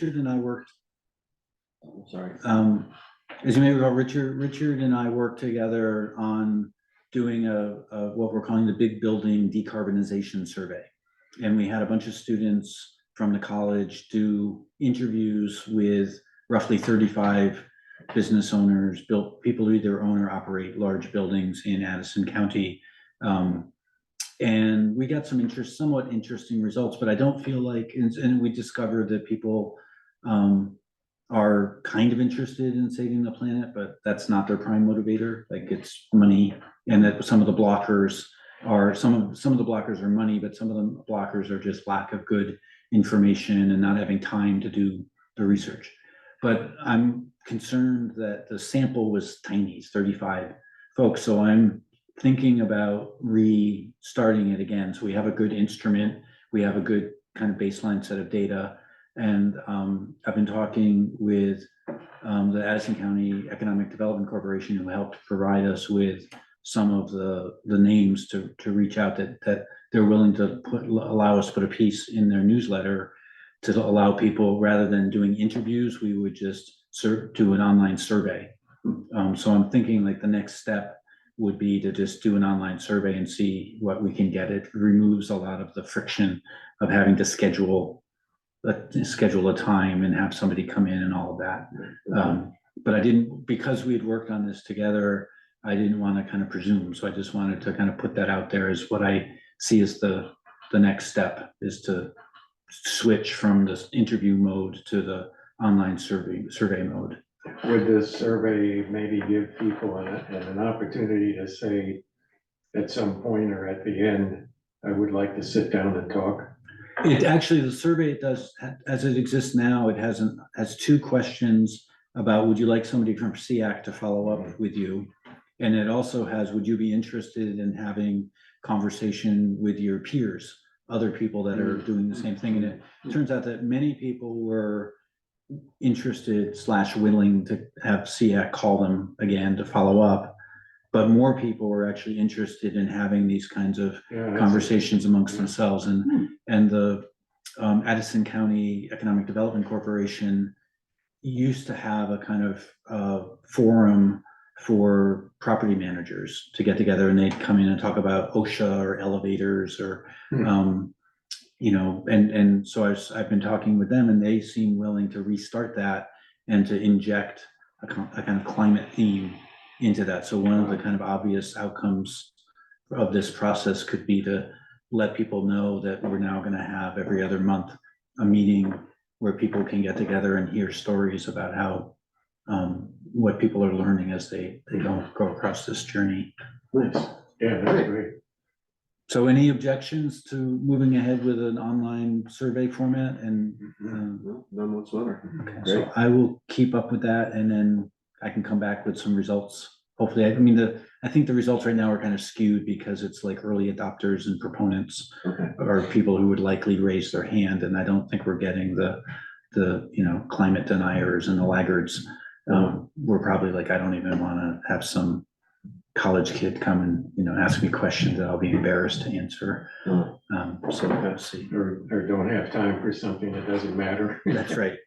Richard and I worked, Sorry. as you may recall, Richard and I worked together on doing what we're calling the Big Building Decarbonization Survey. And we had a bunch of students from the college do interviews with roughly 35 business owners, people who either own or operate large buildings in Addison County. And we got some somewhat interesting results, but I don't feel like, and we discovered that people are kind of interested in saving the planet, but that's not their prime motivator. Like, it's money, and that some of the blockers are money, but some of the blockers are just lack of good information and not having time to do the research. But I'm concerned that the sample was tiny, it's 35 folks. So I'm thinking about restarting it again. So we have a good instrument, we have a good kind of baseline set of data. And I've been talking with the Addison County Economic Development Corporation, who helped provide us with some of the names to reach out, that they're willing to allow us to put a piece in their newsletter to allow people, rather than doing interviews, we would just do an online survey. So I'm thinking like the next step would be to just do an online survey and see what we can get. It removes a lot of the friction of having to schedule a time and have somebody come in and all of that. But I didn't, because we had worked on this together, I didn't want to kind of presume. So I just wanted to kind of put that out there as what I see as the next step, is to switch from this interview mode to the online survey mode. Would this survey maybe give people an opportunity to say at some point or at the end, I would like to sit down and talk? It actually, the survey does, as it exists now, it has two questions about, would you like somebody from SEAC to follow up with you? And it also has, would you be interested in having conversation with your peers, other people that are doing the same thing? And it turns out that many people were interested / willing to have SEAC call them again to follow up, but more people were actually interested in having these kinds of conversations amongst themselves. And the Addison County Economic Development Corporation used to have a kind of forum for property managers to get together, and they'd come in and talk about OSHA or elevators or and so I've been talking with them, and they seem willing to restart that and to inject a kind of climate theme into that. So one of the kind of obvious outcomes of this process could be to let people know that we're now going to have every other month a meeting where people can get together and hear stories about how what people are learning as they go across this journey. Nice. Yeah, that's great. So any objections to moving ahead with an online survey format? And None whatsoever. okay, so I will keep up with that, and then I can come back with some results. Hopefully, I think the results right now are kind of skewed because it's like early adopters and proponents or people who would likely raise their hand, and I don't think we're getting the climate deniers and the laggards. We're probably like, I don't even want to have some college kid come and ask me questions that I'll be embarrassed to answer. So we'll see. Or don't have time for something that doesn't matter. That's right.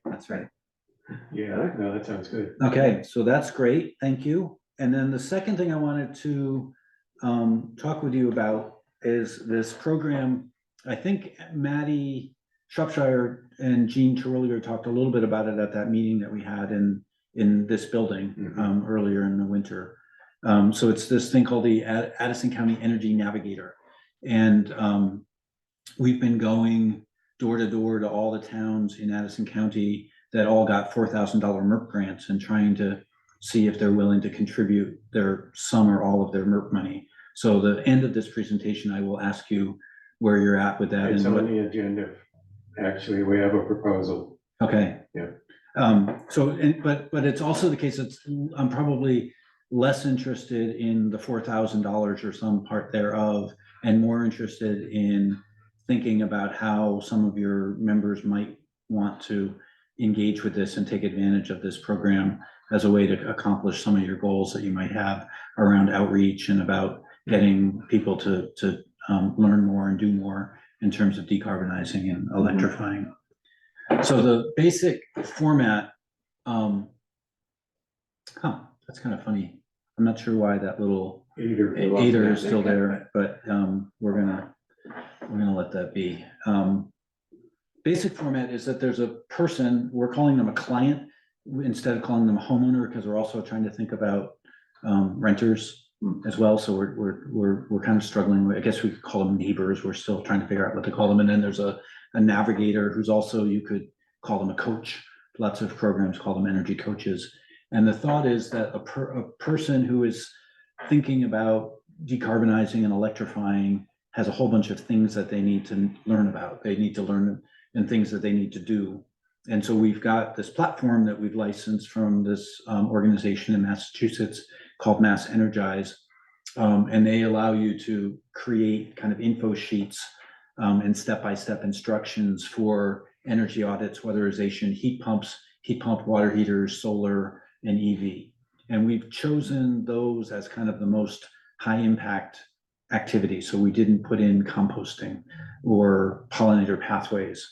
Yeah, no, that sounds good. Okay, so that's great. Thank you. And then the second thing I wanted to talk with you about is this program. I think Maddie Shropshire and Jean Terwilliger talked a little bit about it at that meeting that we had in this building earlier in the winter. So it's this thing called the Addison County Energy Navigator. And we've been going door to door to all the towns in Addison County that all got $4,000 MERP grants and trying to see if they're willing to contribute some or all of their MERP money. So the end of this presentation, I will ask you where you're at with that. It's on the agenda. Actually, we have a proposal. Okay. Yeah. But it's also the case that I'm probably less interested in the $4,000 or some part thereof, and more interested in thinking about how some of your members might want to engage with this and take advantage of this program as a way to accomplish some of your goals that you might have around outreach and about getting people to learn more and do more in terms of decarbonizing and electrifying. So the basic format, that's kind of funny. I'm not sure why that little Either. aider is still there, but we're gonna let that be. Basic format is that there's a person, we're calling them a client instead of calling them a homeowner, because we're also trying to think about renters as well. So we're kind of struggling with, I guess we could call them neighbors. We're still trying to figure out what to call them. And then there's a navigator who's also, you could call them a coach. Lots of programs call them energy coaches. And the thought is that a person who is thinking about decarbonizing and electrifying has a whole bunch of things that they need to learn about. They need to learn and things that they need to do. And so we've got this platform that we've licensed from this organization in Massachusetts called Mass Energize. And they allow you to create kind of info sheets and step-by-step instructions for energy audits, weatherization, heat pump, water heaters, solar, and EV. And we've chosen those as kind of the most high impact activities. So we didn't put in composting or pollinator pathways.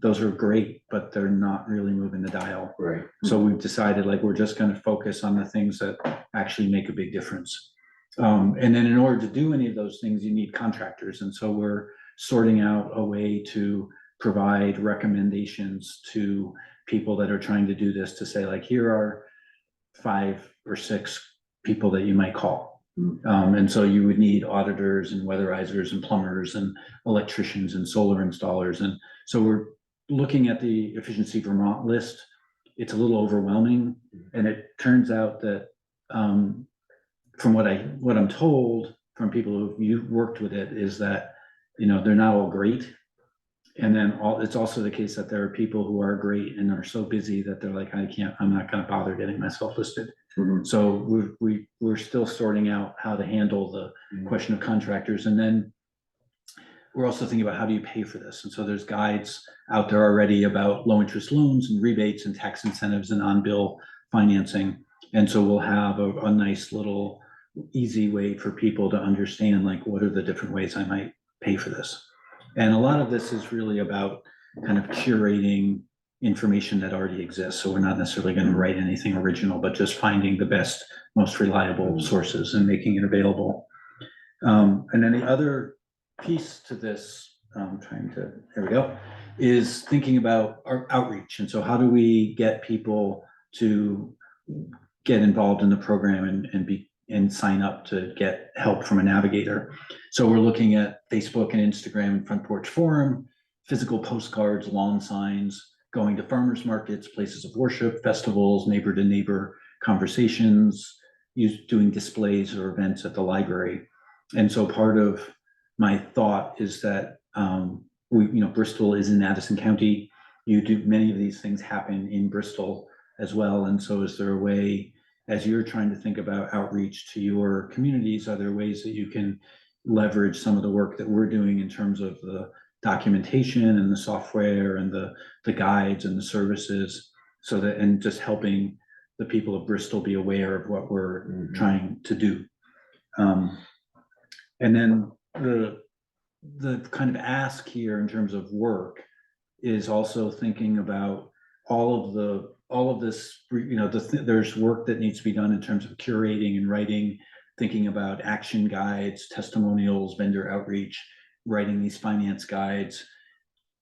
Those are great, but they're not really moving the dial. Right. So we've decided like, we're just going to focus on the things that actually make a big difference. And then in order to do any of those things, you need contractors. And so we're sorting out a way to provide recommendations to people that are trying to do this, to say like, here are 5 or 6 people that you might call. And so you would need auditors and weatherizers and plumbers and electricians and solar installers. And so we're looking at the Efficiency Vermont list. It's a little overwhelming. And it turns out that from what I'm told from people who've worked with it is that, you know, they're not all great. And then it's also the case that there are people who are great and are so busy that they're like, I'm not going to bother getting myself listed. So we're still sorting out how to handle the question of contractors. And then we're also thinking about how do you pay for this? And so there's guides out there already about low interest loans and rebates and tax incentives and on-bill financing. And so we'll have a nice little easy way for people to understand, like, what are the different ways I might pay for this? And a lot of this is really about kind of curating information that already exists. So we're not necessarily going to write anything original, but just finding the best, most reliable sources and making it available. And then the other piece to this, there we go, is thinking about our outreach. And so how do we get people to get involved in the program and sign up to get help from a navigator? So we're looking at Facebook and Instagram and Front Porch Forum, physical postcards, lawn signs, going to farmers markets, places of worship, festivals, neighbor to neighbor conversations, doing displays or events at the library. And so part of my thought is that Bristol is in Addison County. Many of these things happen in Bristol as well. And so is there a way, as you're trying to think about outreach to your communities, are there ways that you can leverage some of the work that we're doing in terms of the documentation and the software and the guides and the services, so that, and just helping the people of Bristol be aware of what we're trying to do. And then the kind of ask here in terms of work is also thinking about all of this, there's work that needs to be done in terms of curating and writing, thinking about action guides, testimonials, vendor outreach, writing these finance guides,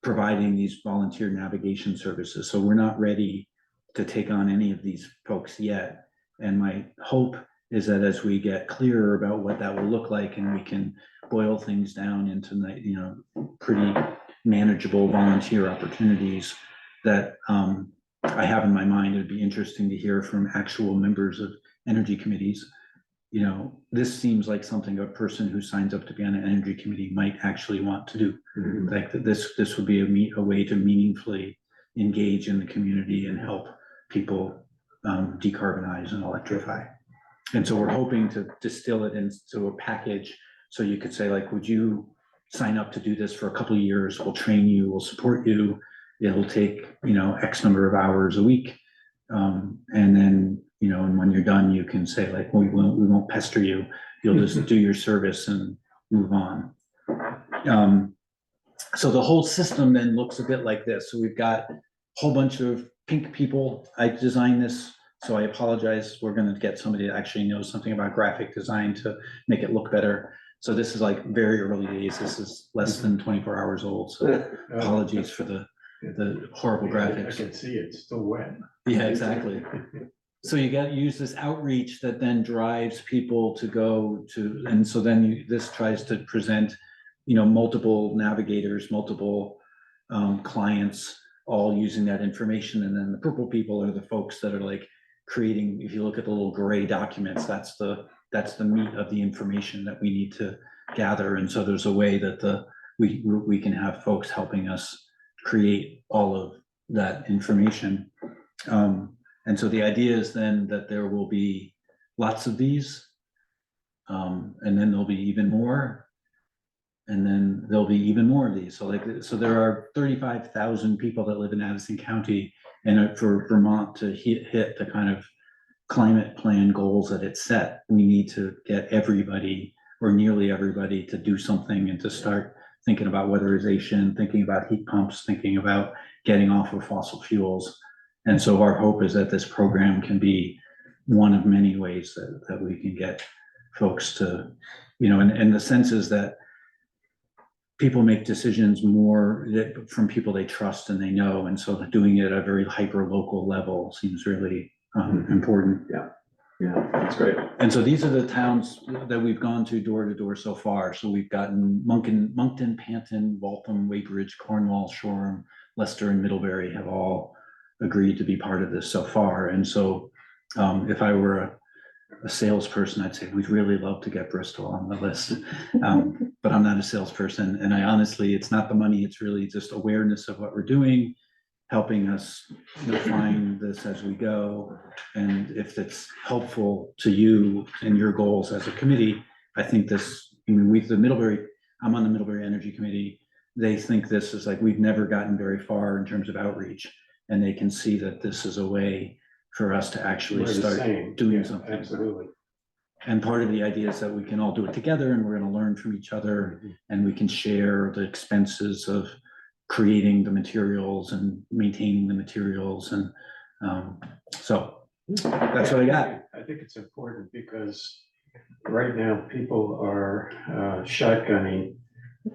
providing these volunteer navigation services. So we're not ready to take on any of these folks yet. And my hope is that as we get clearer about what that will look like, and we can boil things down into, pretty manageable volunteer opportunities, that I have in my mind, it'd be interesting to hear from actual members of energy committees. This seems like something a person who signs up to be on an energy committee might actually want to do. Like that this would be a way to meaningfully engage in the community and help people decarbonize and electrify. And so we're hoping to distill it into a package. So you could say, like, would you sign up to do this for a couple of years? We'll train you, we'll support you. It'll take, X number of hours a week. And then, and when you're done, you can say, like, we won't pester you. You'll just do your service and move on. So the whole system then looks a bit like this. So we've got a whole bunch of pink people. I designed this, so I apologize. We're gonna get somebody that actually knows something about graphic design to make it look better. So this is like very early days. This is less than 24 hours old, so apologies for the horrible I graphics. can see it's still wet. Yeah, exactly. So you got to use this outreach that then drives people to go to, and so then this tries to present, multiple navigators, multiple clients, all using that information. And then the purple people are the folks that are like creating, if you look at the little gray documents, that's the meat of the information that we need to gather. And so there's a way that we can have folks helping us create all of that information. And so the idea is then that there will be lots of these, and then there'll be even more, and then there'll be even more of these. So there are 35,000 people that live in Addison County, and for Vermont to hit the kind of climate plan goals that it's set, we need to get everybody or nearly everybody to do something and to start thinking about weatherization, thinking about heat pumps, thinking about getting off of fossil fuels. And so our hope is that this program can be one of many ways that we can get folks to, and the sense is that people make decisions more from people they trust and they know. And so doing it at a very hyper local level seems really important. Yeah, that's great. And so these are the towns that we've gone to door so far. So we've gotten Moncton, Panton, Waltham, Weybridge, Cornwall, Shoreham, Leicester, and Middlebury have all agreed to be part of this so far. And so if I were a salesperson, I'd say we'd really love to get Bristol on the list. But I'm not a salesperson. And I honestly, it's not the money, it's really just awareness of what we're doing, helping us refine this as we go. And if it's helpful to you and your goals as a committee, I think this, I'm on the Middlebury Energy Committee. They think this is like, we've never gotten very far in terms of outreach. And they can see that this is a way for us to actually start doing something. Absolutely. And part of the idea is that we can all do it together and we're going to learn from each other and we can share the expenses of creating the materials and maintaining the materials. And so that's what I got. I think it's important because right now people are shotgunning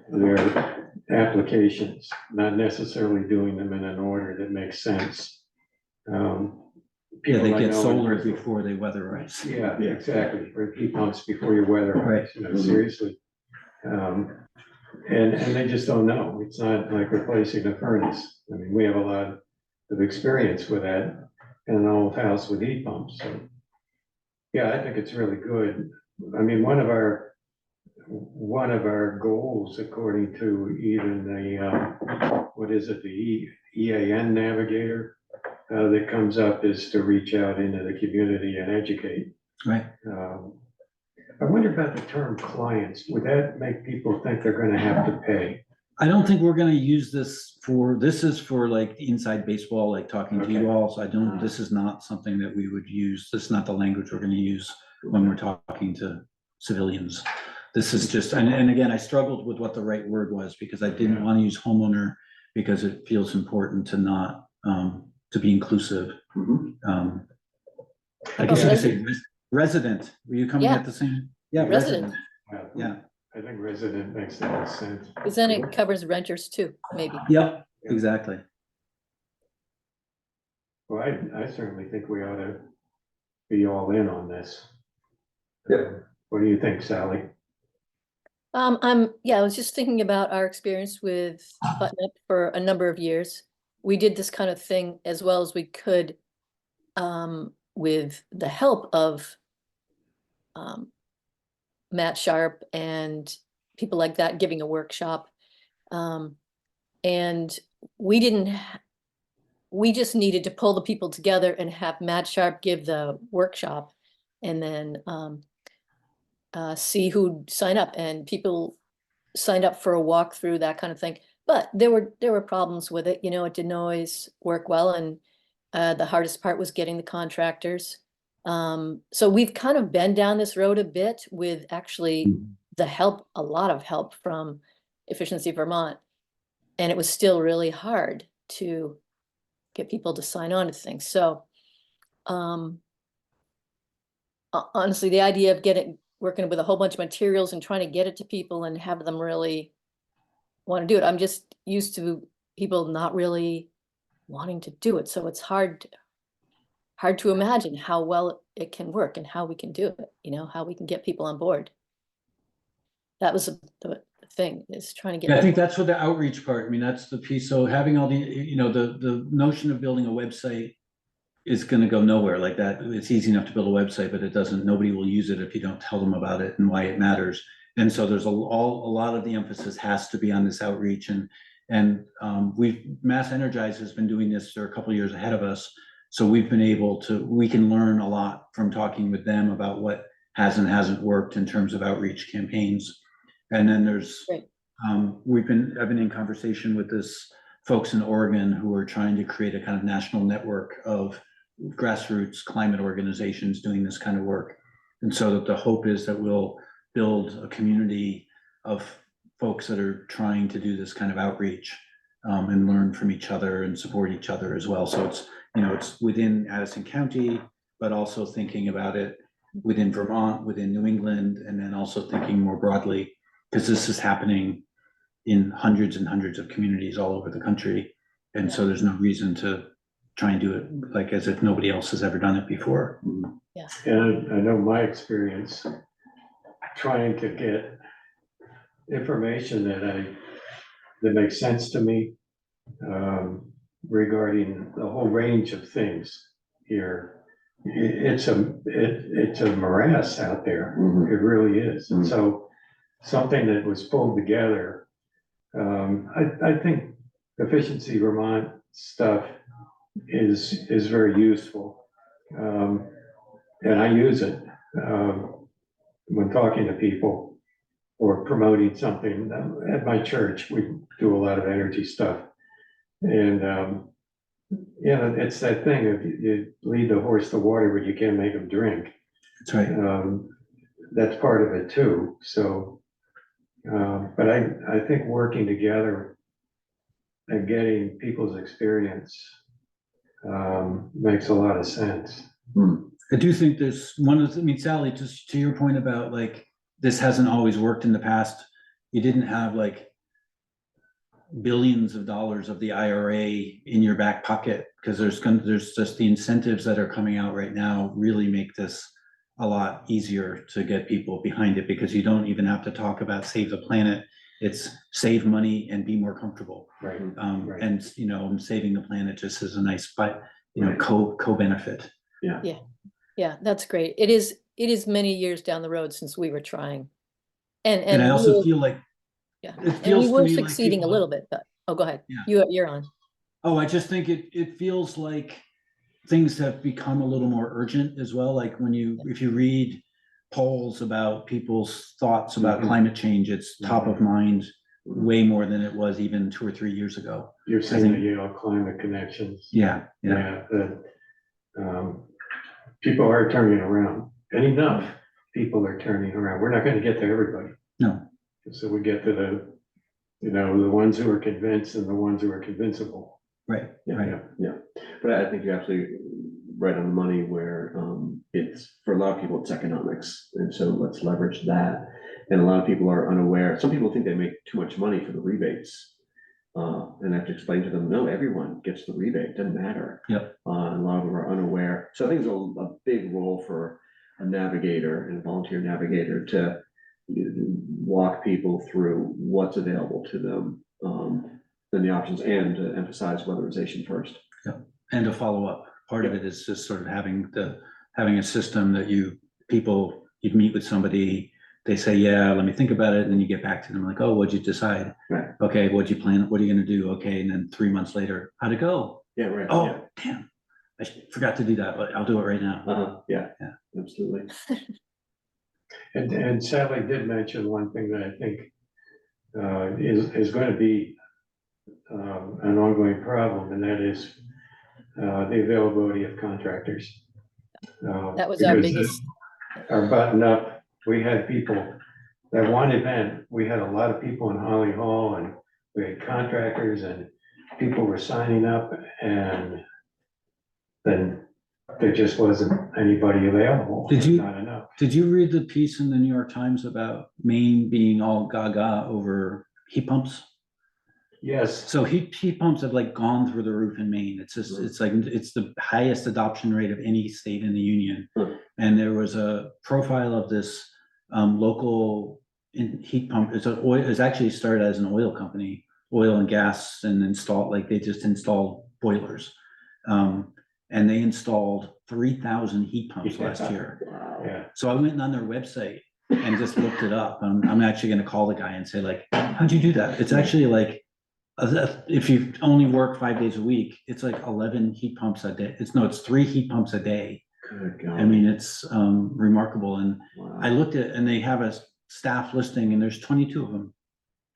their applications, not necessarily doing them in an order that makes sense. Yeah, they get solar before they weatherize. Yeah, exactly. Or heat pumps before you weatherize, seriously. And they just don't know. It's not like replacing a furnace. I mean, we have a lot of experience with that in an old house with heat pumps. So, yeah, I think it's really good. I mean, one of our goals, according to even the, what is it, the EAN navigator that comes up, is to reach out into the community and educate. Right. I wonder about the term clients. Would that make people think they're gonna have to pay? I don't think we're gonna use this is for like inside baseball, like talking to you all. So this is not something that we would use. This is not the language we're gonna use when we're talking to civilians. This is just, and again, I struggled with what the right word was because I didn't want to use homeowner because it feels important to not, to be inclusive. I guess you could say resident. Were you coming at the same? Yeah, resident. Yeah. I think resident makes the most sense. Because then it covers renters too, maybe. Yep, exactly. Well, I certainly think we ought to be all in on this. What do you think, Sally? I was just thinking about our experience with Button Up for a number of years. We did this kind of thing as well as we could, with the help of Matt Sharp and people like that giving a workshop. And we just needed to pull the people together and have Matt Sharp give the workshop and then see who'd sign up, and people signed up for a walkthrough, that kind of thing. But there were problems with it. It didn't always work well. And the hardest part was getting the contractors. So we've kind of been down this road a bit with actually a lot of help from Efficiency Vermont. and it was still really hard to get people to sign on to things. So honestly, the idea of working with a whole bunch of materials and trying to get it to people and have them really want to do it. I'm just used to people not really wanting to do it. So it's hard to imagine how well it can work and how we can do it, how we can get people on board. That was the thing, is trying to get. Yeah, I think that's what the outreach part, I mean, that's the piece. So having all the notion of building a website is gonna go nowhere like that. It's easy enough to build a website, but nobody will use it if you don't tell them about it and why it matters. And so there's a lot of the emphasis has to be on this outreach, and Mass Energize has been doing this for a couple of years ahead of us. So we can learn a lot from talking with them about what has and hasn't worked in terms of outreach campaigns. And then Right. I've been in conversation with folks in Oregon who are trying to create a kind of national network of grassroots climate organizations doing this kind of work. And so the hope is that we'll build a community of folks that are trying to do this kind of outreach, and learn from each other and support each other as well. So it's within Addison County, but also thinking about it within Vermont, within New England, and then also thinking more broadly, because this is happening in hundreds and hundreds of communities all over the country. And so there's no reason to try and do it like as if nobody else has ever done it before. Yeah. And I know my experience trying to get information that makes sense to me, regarding the whole range of things here. It's a morass out there. It really is. And so something that was pulled together, I think Efficiency Vermont stuff is very useful. And I use it when talking to people or promoting something. At my church, we do a lot of energy stuff. And it's that thing of you lead the horse to water, but you can't make him drink. That's right. That's part of it too. So, but I think working together and getting people's experience makes a lot of sense. I do think there's Sally, just to your point about like, this hasn't always worked in the past. You didn't have like billions of dollars of the IRA in your back pocket, because there's just the incentives that are coming out right now really make this a lot easier to get people behind it, because you don't even have to talk about save the planet. It's save money and be more comfortable. Right. Right. And saving the planet just is a nice, but co-benefit. Yeah, that's great. It is many years down the road since we were trying. And I also feel like yeah, it and feels we to were me like succeeding a people- little bit, but go ahead. Yeah. You're on. Oh, I just think it feels like things have become a little more urgent as well. Like if you read polls about people's thoughts about climate change, it's top of mind way more than it was even 2 or 3 years ago. You're saying the Yale Climate Connections. Yeah. People are turning around, and enough people are turning around. We're not going to get to everybody. No. So we get to the ones who are convinced and the ones who are convincible. Right. Yeah. But I think you're absolutely right on the money where it's, for a lot of people, it's economics. And so let's leverage that. And a lot of people are unaware. Some people think they make too much money for the rebates. And I have to explain to them, no, everyone gets the rebate, doesn't matter. Yep. And a lot of them are unaware. So I think there's a big role for a navigator and a volunteer navigator to walk people through what's available to them, and the options, and to emphasize weatherization first. Yeah. And to follow up. Part of it is just sort of having a system that you meet with somebody, they say, yeah, let me think about it. And then you get back to them like, oh, what'd you decide? Right. Okay, what'd you plan? What are you gonna do? Okay, and then 3 months later, how'd it go? Yeah, right. Oh, Yeah. damn, I forgot to do that, but I'll do it right now. Yeah, Yeah. Absolutely. And Sally did mention one thing that I think is going to be an ongoing problem, and that is the availability of contractors. That was our because biggest. Our button up, we had people, that one event, we had a lot of people in Holly Hall and we had contractors and people were signing up, and then there just wasn't anybody available. Did you- Not enough. Did you read the piece in the New York Times about Maine being all gaga over heat pumps? Yes, So heat pumps have like gone through the roof in Maine. It's just, it's like, it's the highest adoption rate of any state in the union. And there was a profile of this local heat pump. It's actually started as an oil company, oil and gas, and installed, like they just installed boilers. And they installed 3,000 heat pumps last year. yeah, So I went on their website and just looked it up. I'm actually gonna call the guy and say like, how'd you do that? It's actually like, if you only work 5 days a week, it's like 11 heat pumps a day. It's 3 heat pumps a day. Good God. I mean, it's remarkable. And Wow. I looked at, and they have a staff listing and there's 22 of them.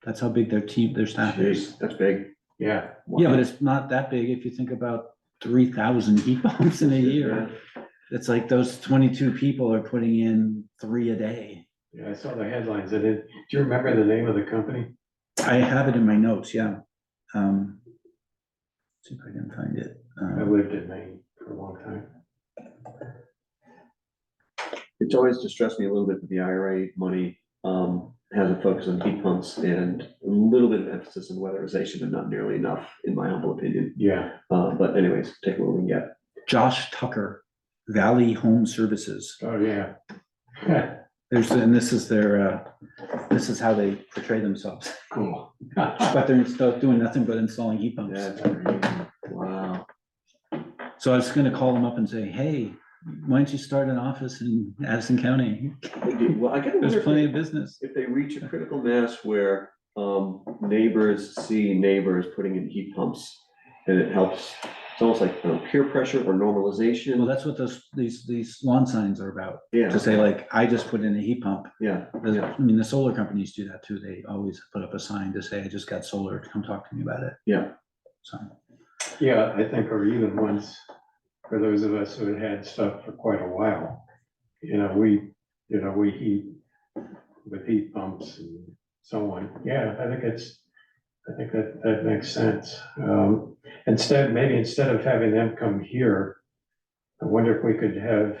That's how big their staff is. Jeez, that's big. yeah. Yeah, but it's not that big if you think about 3,000 heat pumps in a year. It's like those 22 people are putting in 3 a day. Yeah, I saw the headlines. Do you remember the name of the company? I have it in my notes, yeah. See if I can find it. I lived in Maine for a long time. It's always distressed me a little bit that the IRA money has a focus on heat pumps and a little bit of emphasis on weatherization, and not nearly enough, in my humble opinion. Yeah, But anyways, take what we can get. Josh Tucker, Valley Home Services. oh, yeah. And this is their, this is how they portray themselves. Cool. But they're still doing nothing but installing heat pumps. That's amazing. Wow. So I was gonna call them up and say, hey, why don't you start an office in Addison County? Well, I gotta There's wonder plenty of business. if they reach a critical mass where neighbors see neighbors putting in heat pumps, and it helps. It's almost like peer pressure or Well, normalization. that's what these lawn signs are about. Yeah. To say like, I just put in a heat pump. Yeah, I mean, the solar companies do that too. They always put up a sign to say, I just got solar, come talk to me about it. yeah. So, Yeah, I think, or even once, for those of us who had had stuff for quite a while, we heat with heat pumps and so on. Yeah, I think that makes sense. Maybe instead of having them come here, I wonder if we could have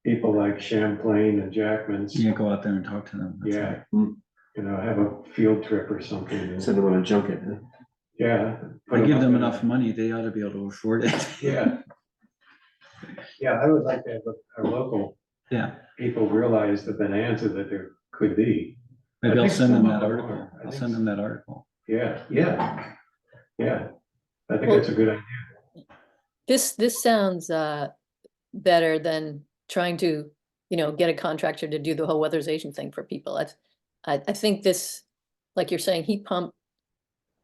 people like Champlain and Jackman's, you can't go out there and talk to them. That's yeah, right. have a field trip or something. Send them on a junket. Huh? Yeah. I give them enough money, they ought to be able to afford it. Yeah. Yeah, I would like to have our local Yeah, people realize the bonanza that there could be. I maybe I'll think send them some that of them article. are. I I'll think send them that article. Yeah, yeah, yeah. I think Well- that's a good idea. This sounds better than trying to, get a contractor to do the whole weatherization thing for people. I think this, like you're saying, heat pump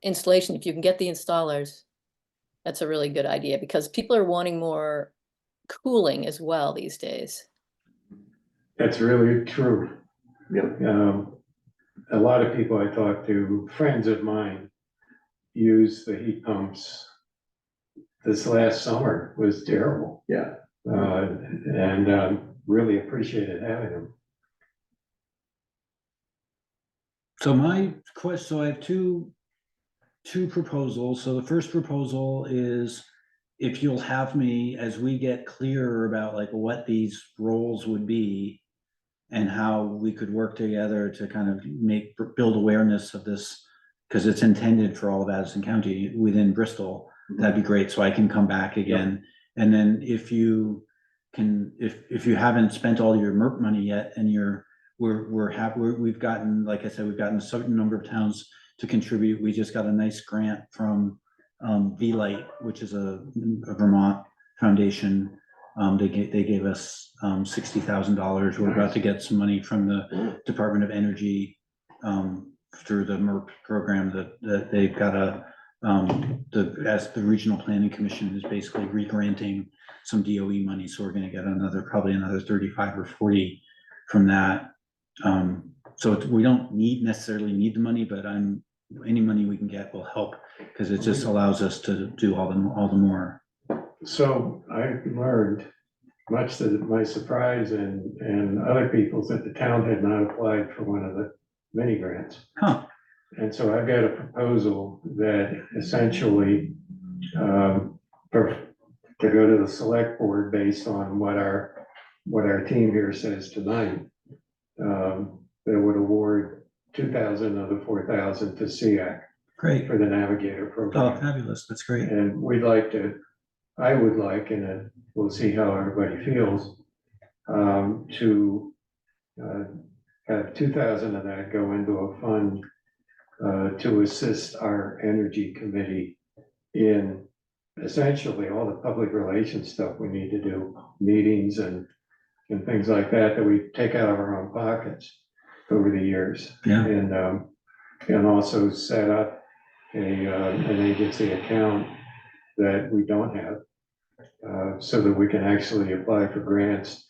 installation, if you can get the installers, that's a really good idea, because people are wanting more cooling as well these days. That's really true. Yep. A lot of people I talk to, friends of mine, use the heat pumps. This last summer was terrible. Yeah. And really appreciated having them. So my question, so I have two proposals. So the first proposal is if you'll have me, as we get clearer about like what these roles would be and how we could work together to kind of build awareness of this, because it's intended for all of Addison County within Bristol, that'd be great. So I can come back again. And then if you haven't spent all your MERP money yet and we've gotten, like I said, we've gotten a certain number of towns to contribute. We just got a nice grant from V-Light, which is a Vermont foundation. They gave us $60,000. We're about to get some money from the Department of Energy through the MERP program that they've got as the Regional Planning Commission is basically re-granting some DOE money. So we're gonna get probably another 35 or 40 from that. So we don't necessarily need the money, but any money we can get will help, because it just allows us to do all the more. So I learned, much to my surprise and other people's, that the town had not applied for one of the mini grants. Huh, And so I've got a proposal that essentially, to go to the select board based on what our team here says tonight. That would award 2,000 of the 4,000 to SEAC Great. for the Navigator Oh, program. fabulous. That's great. And I would like, and we'll see how everybody feels, to have 2,000 of that go into a fund to assist our energy committee in essentially all the public relations stuff we need to do, meetings and things like that, that we take out of our own pockets over the years. Yeah. And also set up an agency account that we don't have, so that we can actually apply for grants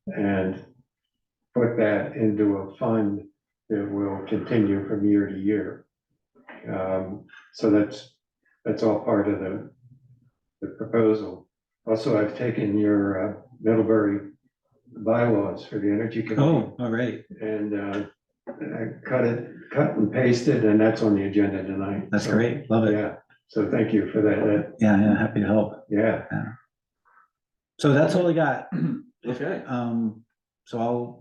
and put that into a fund that will continue from year to year. So that's all part of the proposal. Also, I've taken your Middlebury bylaws for the energy committee. Oh, all right. And I cut and pasted, and that's on the agenda tonight. That's So, great. Love it. Yeah, so thank you for that. Yeah, yeah, happy to help. Yeah, So that's all I got. Okay. So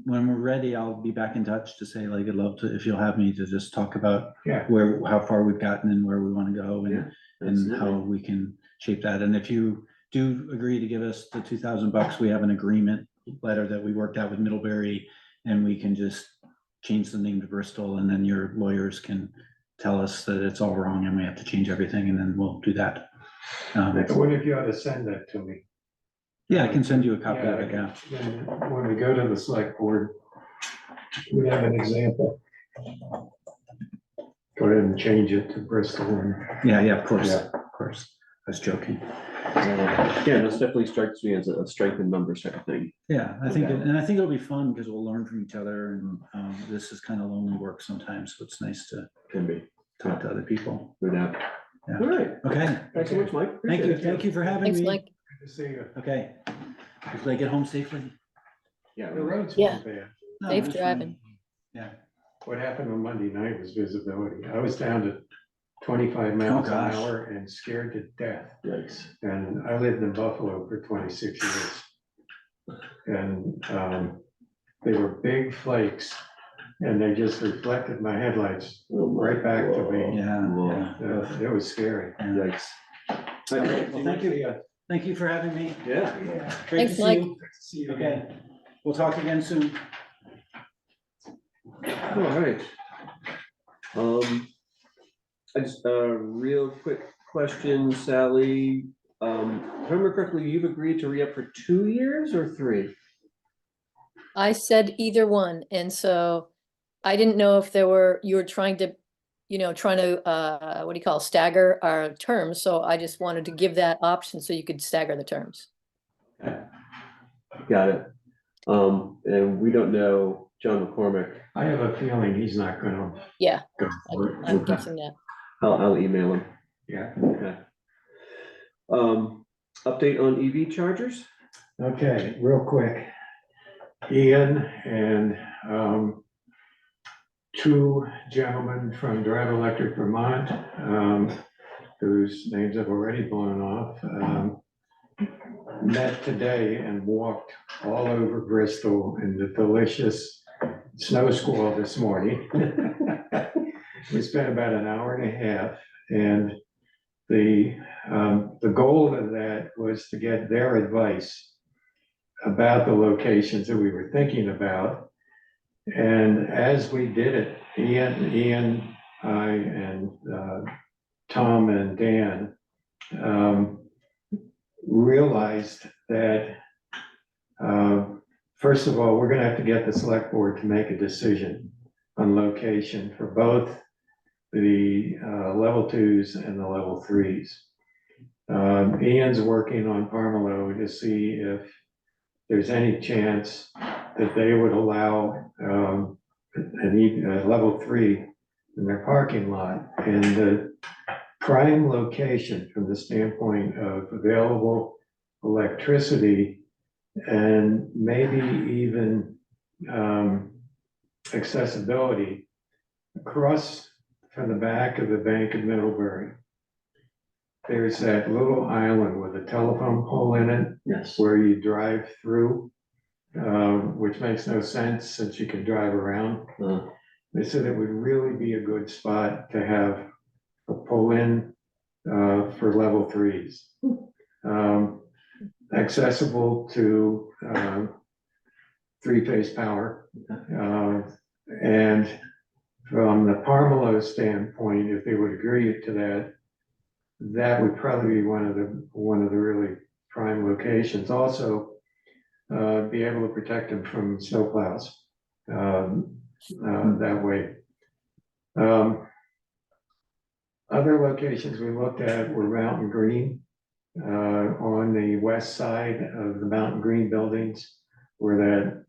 when we're ready, I'll be back in touch to say, like, I'd love to, if you'll have me to just talk about yeah, how far we've gotten and where we want to go Yeah, and how absolutely. we can shape that. And if you do agree to give us the 2,000 bucks, we have an agreement letter that we worked out with Middlebury, and we can just change the name to Bristol, and then your lawyers can tell us that it's all wrong and we have to change everything, and then we'll do that. I wonder if you ought to send that to me. Yeah, I can send you a copy of it, yeah. Then when we go to the select board, we have an example. Go ahead and change it to Bristol. Yeah, of course, Yeah. of course. I was joking. Yeah, this definitely strikes me as a strength in numbers type of thing. Yeah, I think, Okay. and I think it'll be fun because we'll learn from each other, and this is kind of lonely work sometimes, so it's nice to Can be, talk to other people. no doubt. Yeah. All right, Okay, thanks so much, Mike. thank you, Appreciate it. thank you for having Thanks, me. Mike. Good to see you. Okay. Did I get home safely? Yeah, The roads Yeah. weren't bad. No, Safe that's driving. fine. Yeah. What happened on Monday night was visibility. I was down to 25 miles an gosh. hour and scared to death. yikes. And I lived in Buffalo for 26 years. And they were big flakes, and they just reflected my headlights right back to me. Yeah, Whoa. yeah. It was scary. Yeah. Yikes. All right, well, thank you. Thank you for having me. Yeah. Great to Thanks, see Mike. you. Okay, we'll talk again soon. All right. I just, real quick question, Sally. If I remember correctly, you've agreed to re-up for 2 years or 3? I said either one, and so I didn't know if you were trying to, what do you call, stagger our terms, so I just wanted to give that option so you could stagger the terms. Got it. And we don't know John McCormick. I have a feeling he's not gonna Yeah, go for it. I'm guessing that. I'll email him. Yeah, Okay. Update on EV chargers? okay, real quick. Ian and two gentlemen from Drive Electric Vermont, whose names have already blown off, met today and walked all over Bristol in the delicious snow squall this morning. We spent about an hour and a half, and the goal of that was to get their advice about the locations that we were thinking about. And as we did it, Ian, I, and Tom and Dan realized that, first of all, we're gonna have to get the select board to make a decision on location for both the level 2s and the level 3s. Ian's working on Parmelo to see if there's any chance that they would allow a level 3 in their parking lot. And the prime location from the standpoint of available electricity and maybe even accessibility across from the back of the Bank of Middlebury, there's that little island with a telephone pole in it Yes. where you drive through, which makes no sense since you can drive around. They said it would really be a good spot to have a pull-in for level threes. Accessible to three-phase power. And from the Parmelo standpoint, if they would agree to that, that would probably be one of the really prime locations. Also, be able to protect them from snowplows that way. Other locations we looked at were Mountain Green, on the west side of the Mountain Green buildings, where that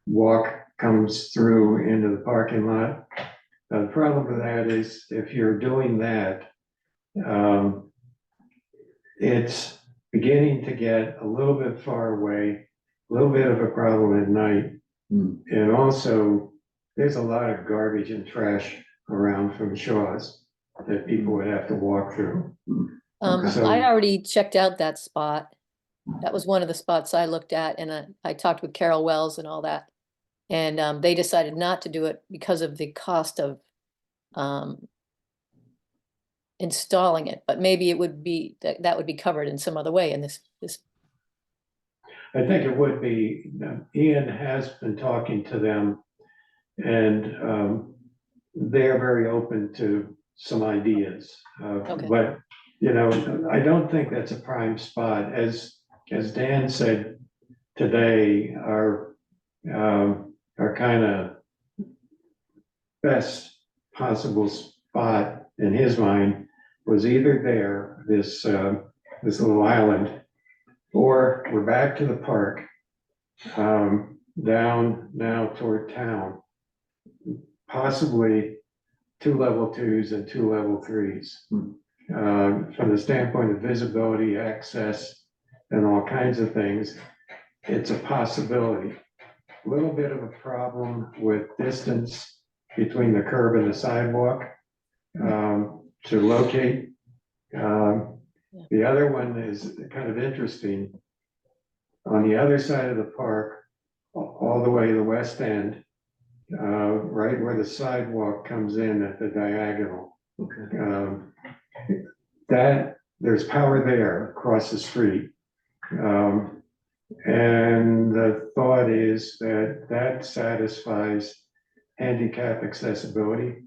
walk comes through into the parking lot. The problem with that is if you're doing that, it's beginning to get a little bit far away, a little bit of a problem at night. And also, there's a lot of garbage and trash around from Shaw's that people would have to walk through. So- I already checked out that spot. That was one of the spots I looked at, and I talked with Carol Wells and all that. And they decided not to do it because of the cost of installing it, but maybe it would be, that would be covered in some other way in this. I think it would be. Ian has been talking to them, and they're very open to some ideas. Okay. But, I don't think that's a prime spot. As Dan said today, our kind of best possible spot in his mind was either there, this little island, or we're back to the park, down now toward town, possibly 2 level 2s and 2 level 3s. From the standpoint of visibility, access, and all kinds of things, it's a possibility. A little bit of a problem with distance between the curb and the sidewalk to locate. The other one is kind of interesting. On the other side of the park, all the way to the west end, right where the sidewalk comes in at the diagonal. That there's power there across the street. And the thought is that satisfies handicap accessibility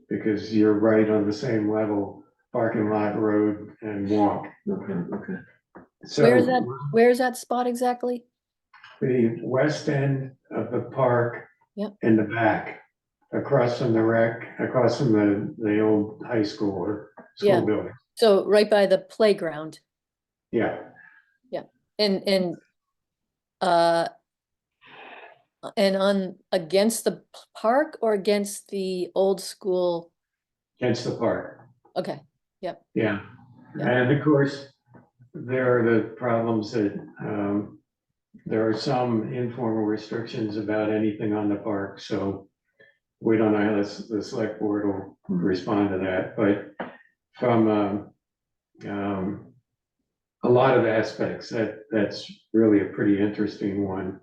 because you're right on the same level, parking lot, road, and walk. Okay. So Where is that spot exactly? the west end of the park. Yep. In the back, across from the rec, across from the old high school or Yeah. school building. So right by the playground. Yeah, And on against the park or against the old school? against the park. Okay, Yeah, Yeah. and of course, there are the problems that, there are some informal restrictions about anything on the park, so we don't know how the select board will respond to that, but from, a lot of aspects, that's really a pretty interesting one.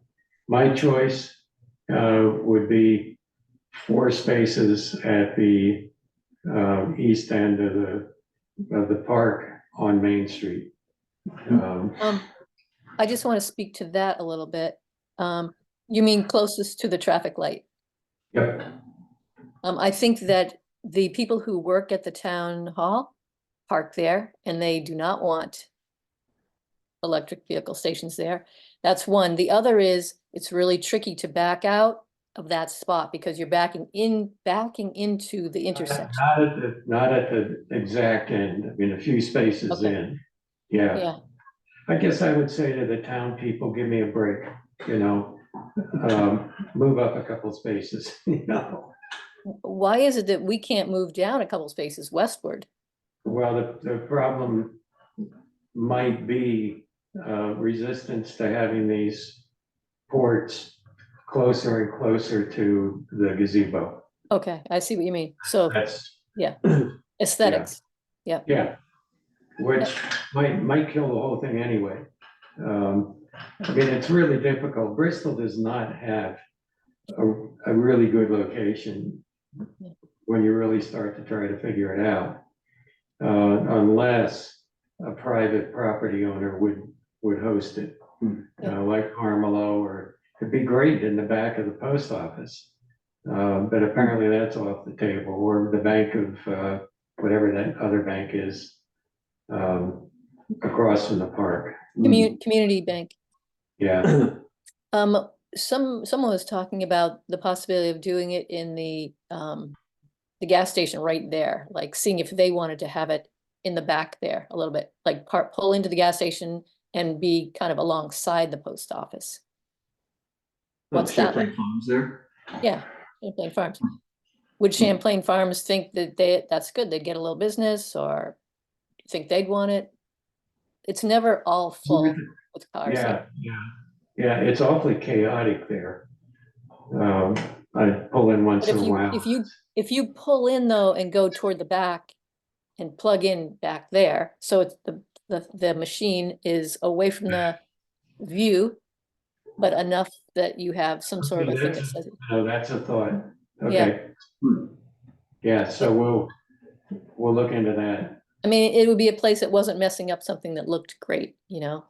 My choice, would be 4 spaces at the, east end of the park on Main Street. I just want to speak to that a little bit. You mean closest to the traffic light? Yep. I think that the people who work at the town hall park there and they do not want electric vehicle stations there. That's one. The other is it's really tricky to back out of that spot because you're backing into the intersection. Not at the exact end, I mean, a few spaces Okay. in. Yeah, Yeah, I guess I would say to the town people, give me a break, move up a couple spaces, why is it that we can't move down a couple spaces westward? Well, the problem might be resistance to having these ports closer and closer to the gazebo. Okay, I see what you mean. So That's, aesthetics. yeah, which might kill the whole thing anyway. I mean, it's really difficult. Bristol does not have a really good location when you really start to try to figure it out. Unless a private property owner would host it, like Carmelo, or it'd be great in the back of the post office. But apparently that's off the table, or the bank of, whatever that other bank is, across from the park. Community bank. Yeah, Someone was talking about the possibility of doing it in the gas station right there, like seeing if they wanted to have it in the back there a little bit, like pull into the gas station and be kind of alongside the post office. What's that like? Champlain Farms there? Yeah, Champlain Farms. Would Champlain Farms think that that's good? They'd get a little business, or think they'd want it? It's never all full with cars there. yeah, it's awfully chaotic there. I pull in once But in a while. if you pull in though and go toward the back and plug in back there, so it's the machine is away from the view, but enough that you have some sort of a thing that says, No, that's a thought. Okay. Yeah, so we'll look into that. I mean, it would be a place that wasn't messing up something that looked great, you know?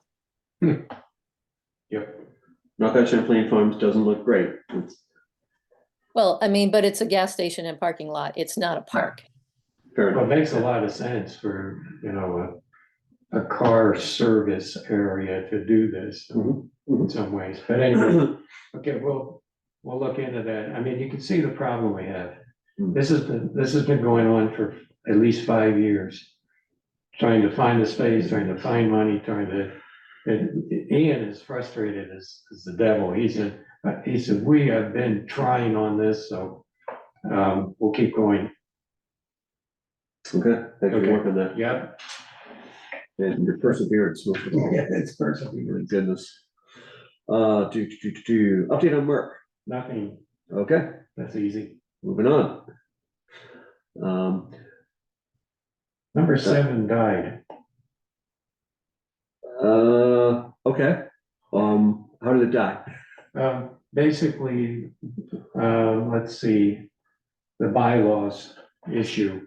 Yep. Not that Champlain Farms doesn't look great. Well, I mean, but it's a gas station and parking lot. It's not a park. Fair Well, it enough. makes a lot of sense for, a car service area to do this in some ways. But anyway, okay, we'll look into that. I mean, you can see the problem we have. This has been going on for at least 5 years. Trying to find the space, trying to find money, and Ian is frustrated as the devil. He said, we have been trying on this, so we'll keep going. Okay, thank you for Okay. working that. Yep. And your perseverance, most of all. Yeah, it's perseverance. My goodness. Update on Merck. Nothing, Okay, that's easy. moving on. Number 7 died. Okay. How did it die? Basically, let's see, the bylaws issue.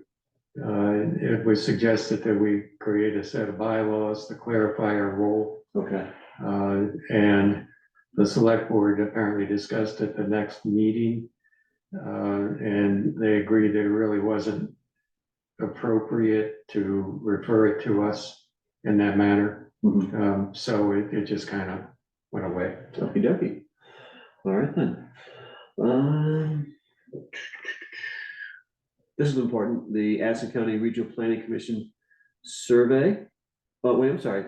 It was suggested that we create a set of bylaws to clarify our role. Okay. And the select board apparently discussed at the next meeting. And they agreed that it really wasn't appropriate to refer it to us in that manner. So it just kind of went away. Okie dokie. All right then. This is important, the Addison County Regional Planning Commission survey. Oh, wait, I'm sorry.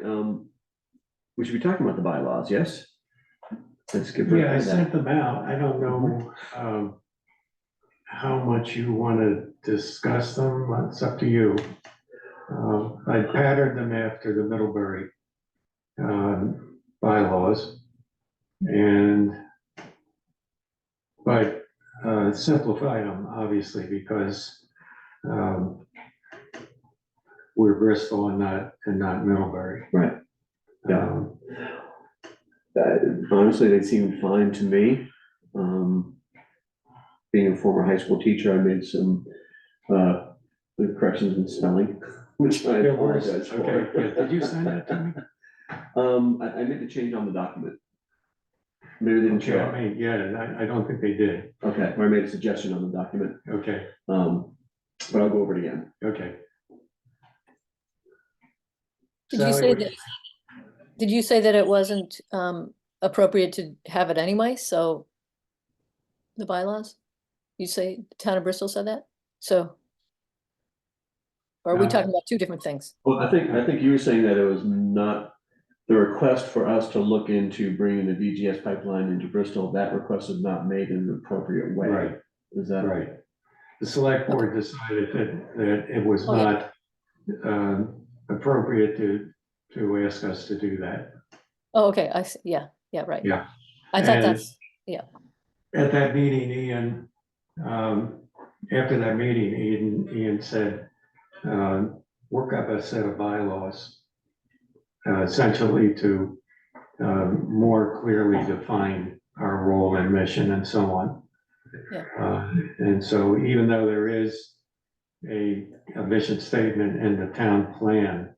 We should be talking about the bylaws, yes? Let's get rid Yeah, I of that. sent them out. I don't know how much you want to discuss them. It's up to you. I patterned them after the Middlebury bylaws, but simplified them, obviously, because we're Bristol and not Middlebury. Right. Yeah. Honestly, they seemed fine to me. Being a former high school teacher, I made some corrections in spelling, which I apologize for. Okay, good. Did you send that to me? I made the change on the document. Maybe they didn't show up. I don't think they did. Okay, or I made a suggestion on the document. Okay, But I'll go over it again. okay. Did you say that it wasn't appropriate to have it anyway? So the bylaws, you say the town of Bristol said that? So, or are we talking about two different things? Well, I think you were saying that it was not the request for us to look into bringing the VGS pipeline into Bristol. That request was not made in an appropriate way. Right. Is that Right. The select board decided that it was Oh, yeah. not appropriate to ask us to do that. Oh, okay, I see, yeah, right. Yeah. I thought And that's, at that meeting, Ian after that meeting, Ian said, work up a set of bylaws, essentially to more clearly define our role and mission and so on. Yeah. And so even though there is a mission statement in the town plan,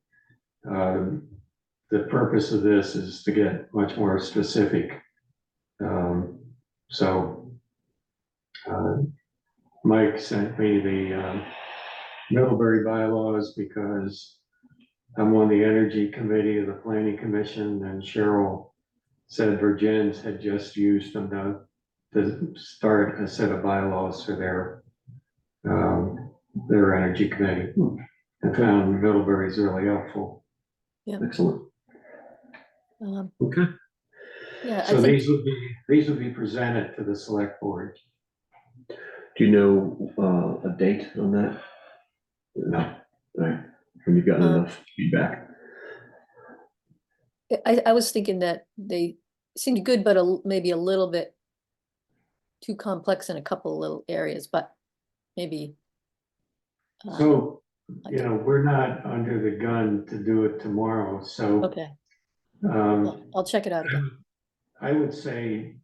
the purpose of this is to get much more specific. So Mike sent me the Middlebury bylaws because I'm on the energy committee of the planning commission, and Cheryl said Virgin's had just used them to start a set of bylaws for their energy committee. And found Middlebury's really helpful. Excellent. Okay. Yeah, I So think, these would be presented to the select board. Do you know a date on that? No. All right. Have you gotten enough feedback? I was thinking that they seemed good, but maybe a little bit too complex in a couple of little areas, but maybe. So, you know, we're not under the gun to do it tomorrow, so. Okay, well, I'll check it out again. I would say,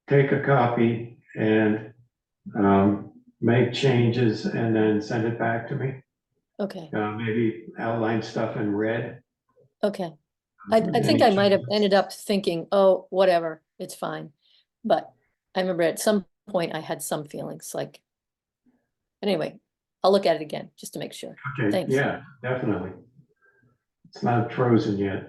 take a copy and, make changes and then send it back to me. Okay, Maybe outline stuff in red. okay. I think I might have ended up thinking, oh, whatever, it's fine. But I remember at some point I had some feelings like, anyway, I'll look at it again just to make sure. Okay, Thanks. yeah, definitely. It's not frozen yet.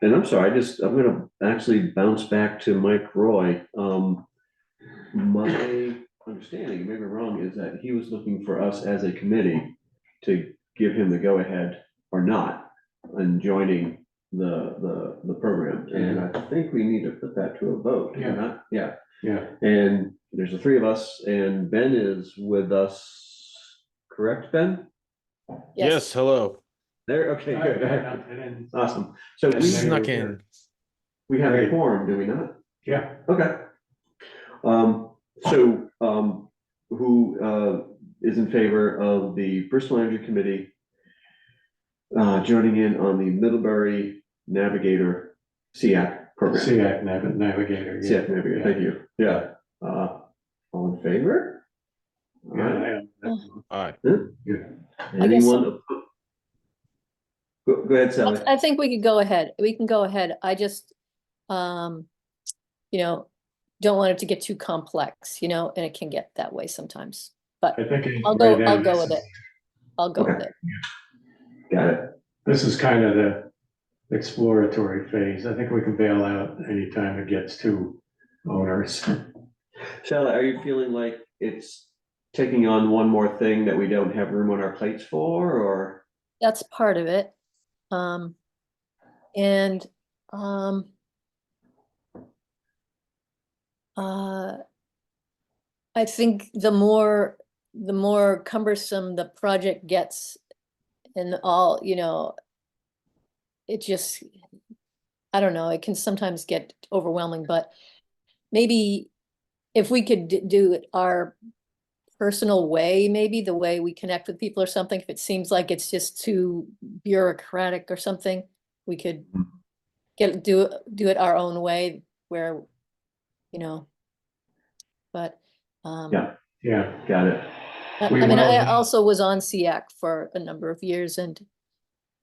And I'm sorry, I'm gonna actually bounce back to Mike Roy. My understanding, maybe wrong, is that he was looking for us as a committee to give him the go-ahead or not in joining the program. And I think we need to put that to a vote. do we Yeah. not? Yeah. Yeah, And there's the three of us, and Ben is with us, correct, Ben? Yes, hello. There, okay, good. and Awesome. So I we Snuck in. have a quorum, do we not? yeah, Okay. Who is in favor of the Bristol Energy Committee joining in on the Middlebury Navigator SEAC program? SEAC Navigator. Yeah. SEAC Navigator, thank you. Yeah. All in favor? All right. Yeah, All right. I guess Anyone? so. Go ahead, Sally. I think we could go ahead. We can go ahead. I just, you know, don't want it to get too complex, you know, and it can get that way sometimes. But I think I'll right go now with it. I'll go with Okay. it. Got it. This is kind of the exploratory phase. I think we can bail out anytime it gets too onerous. Sally, are you feeling like it's taking on one more thing that we don't have room on our plates for, or? That's part of it. And I think the more cumbersome the project gets and all, you know, it just, I don't know, it can sometimes get overwhelming, but maybe if we could do it our personal way, maybe the way we connect with people or something, if it seems like it's just too bureaucratic or something, we could do it our own way where, you know, but Yeah, Got it. I We mean, I will- also was on SEAC for a number of years, and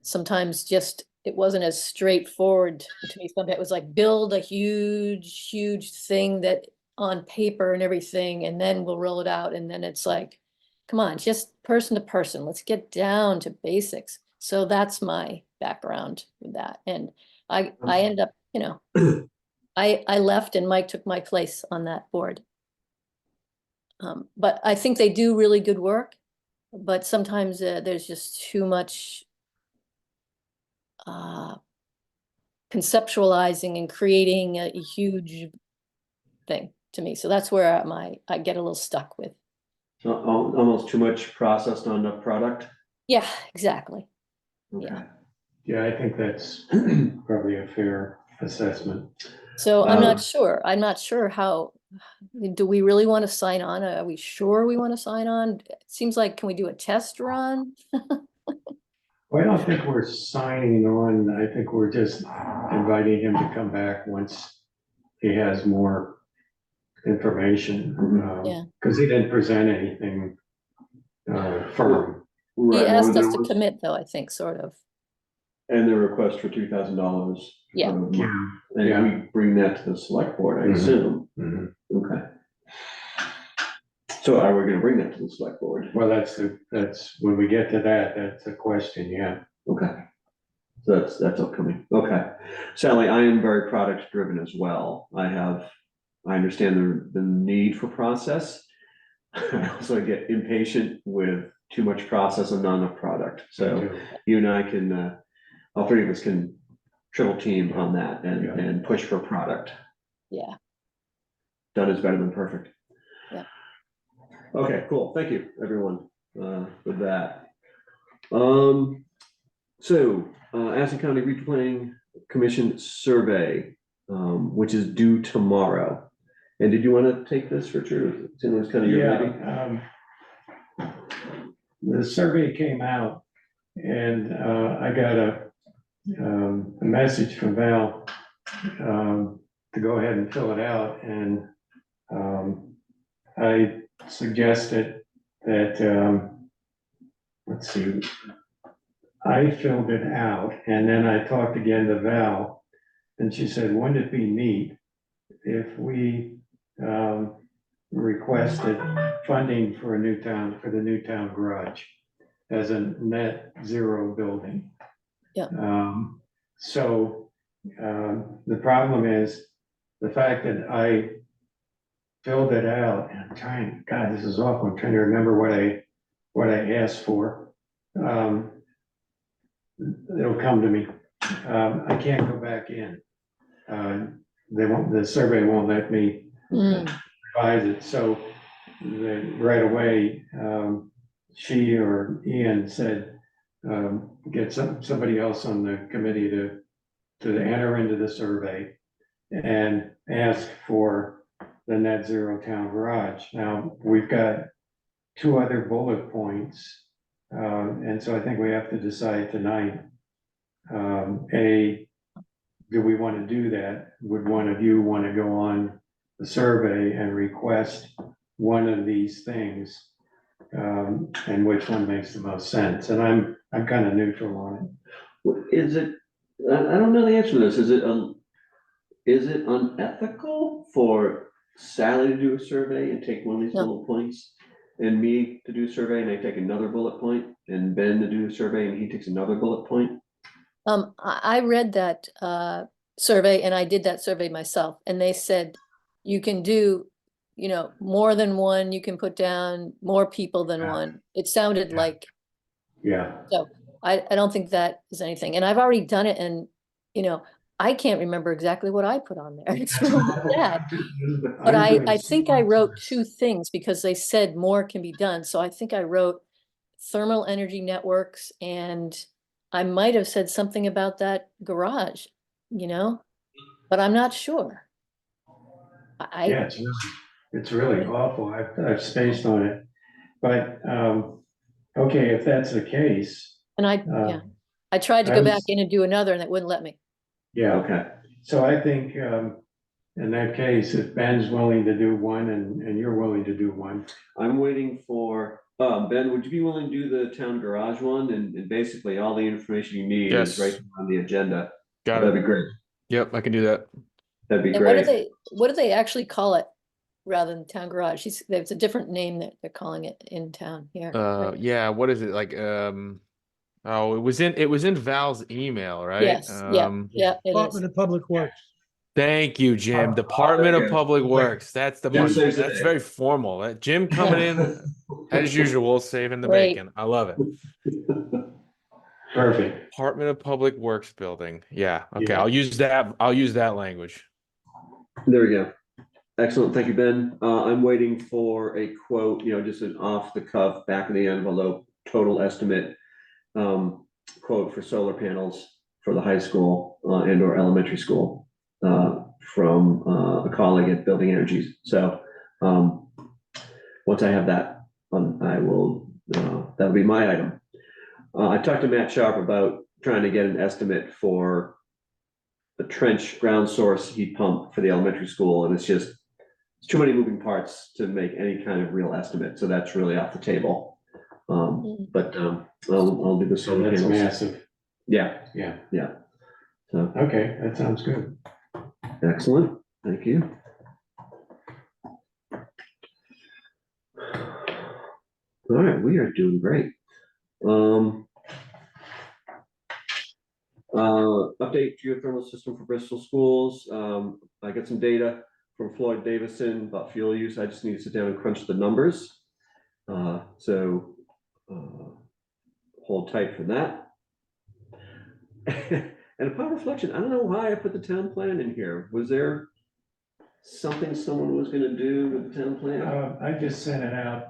sometimes just it wasn't as straightforward to me. Sometimes it was like build a huge thing that on paper and everything, and then we'll roll it out. And then it's like, come on, just person to person. Let's get down to basics. So that's my background with that. And I ended up, you know, I left and Mike took my place on that board. But I think they do really good work, but sometimes there's just too much conceptualizing and creating a huge thing to me. So that's where I get a little stuck with. Almost too much processed on the product. Yeah, exactly. Okay. yeah, I think that's probably a fair assessment. So I'm not Um, sure. I'm not sure how, do we really want to sign on? Are we sure we want to sign on? It seems like, can we do a test run? Well, I don't think we're signing on. I think we're just inviting him to come back once he has more information. Yeah. Because he didn't present anything firm. He Right, asked there us to was- commit though, I think, sort of. And the request for $2,000. Yeah. And Yeah. we bring that to the select board, I Mhm. assume. Mhm. Okay. So are we gonna bring that to the select board? Well, that's when we get to that, that's a question, yeah. Okay. So that's upcoming. Okay. Sally, I am very product driven as well. I understand the need for process. I also get impatient with too much process and not enough product. So you and I can, all three of us can triple team on that Yeah. and push for product. Yeah. Done is better than perfect. Yeah. Okay, cool. Thank you, everyone, with that. Aspen County Replanning Commission survey, which is due tomorrow. And did you want to take this, Richard? It was kind of your baby. The survey came out and I got a message from Val to go ahead and fill it out, and I suggested that, let's see, I filled it out and then I talked again to Val, and she said, wouldn't it be neat if we requested funding for the new town garage as a net zero building? Yeah. The problem is the fact that I filled it out, and I'm trying, God, this is awful, I'm trying to remember what I asked for. It'll come to me. I can't go back in. The survey won't let me revise it, so right away, she or Ian said, get somebody else on the committee to enter into the survey and ask for the net zero town garage. Now, we've got 2 other bullet points, and so I think we have to decide tonight. Do we want to do that? Would one of you want to go on the survey and request one of these things? And which one makes the most sense? And I'm kind of neutral on it. Is it, I don't know the answer to this. Is it unethical for Sally to do a survey and take one of these No. bullet points? And me to do a survey and I take another bullet point, and Ben to do a survey and he takes another bullet point? I read that survey and I did that survey myself, and they said you can do, more than one, you can put down more people than Yeah. one. It sounded Yeah. like, Yeah, so I don't think that is anything. And I've already done it, and I can't remember exactly what I put on there. It's really sad. But I think I wrote 2 things because they said more can be done. So I think I wrote thermal energy networks, and I might have said something about that garage, but I'm not sure. Yeah, it's really awful. I've spaced on it. But, okay, if that's the case, And I tried to I go was- back in and do another, and it wouldn't let me. yeah, Okay, so I think, in that case, if Ben's willing to do one and you're willing to do one, I'm waiting for, Ben, would you be willing to do the town garage one? And basically all the information you need is Yes. right on the agenda. Got That'd it. be great. Yep, I can do that. That'd be And what do great. what do they actually call it rather than town garage? There's a different name that they're calling it in town here. Yeah, what is it like? Oh, it was in Val's email, right? Yes, yeah, it is. Department of Public Works. Thank you, Jim. Oh, Department there of you go. Public Works. That's the Jim much, saves the that's day. very formal. Jim coming in as usual, saving the Great. bacon. I love it. perfect. Department of Public Works building. Yeah, okay. Yeah. I'll use that language. There we go. Excellent. Thank you, Ben. I'm waiting for a quote, just an off the cuff, back of the envelope, total estimate quote for solar panels for the high school and or elementary school from a colleague at Building Energies. So once I have that, I will, that'll be my item. I talked to Matt Sharp about trying to get an estimate for the trench ground source heat pump for the elementary school, and it's too many moving parts to make any kind of real estimate, so that's really off the table. But I'll do the So solar that's panels. massive. Yeah, Yeah, so okay, that sounds good. excellent, thank you. All right, we are doing great. Update geothermal system for Bristol schools. I got some data from Floyd Davison about fuel use. I just need to sit down and crunch the numbers. So hold tight for that. And upon reflection, I don't know why I put the town plan in here. Was there something someone was gonna do with the town plan? I just sent it out,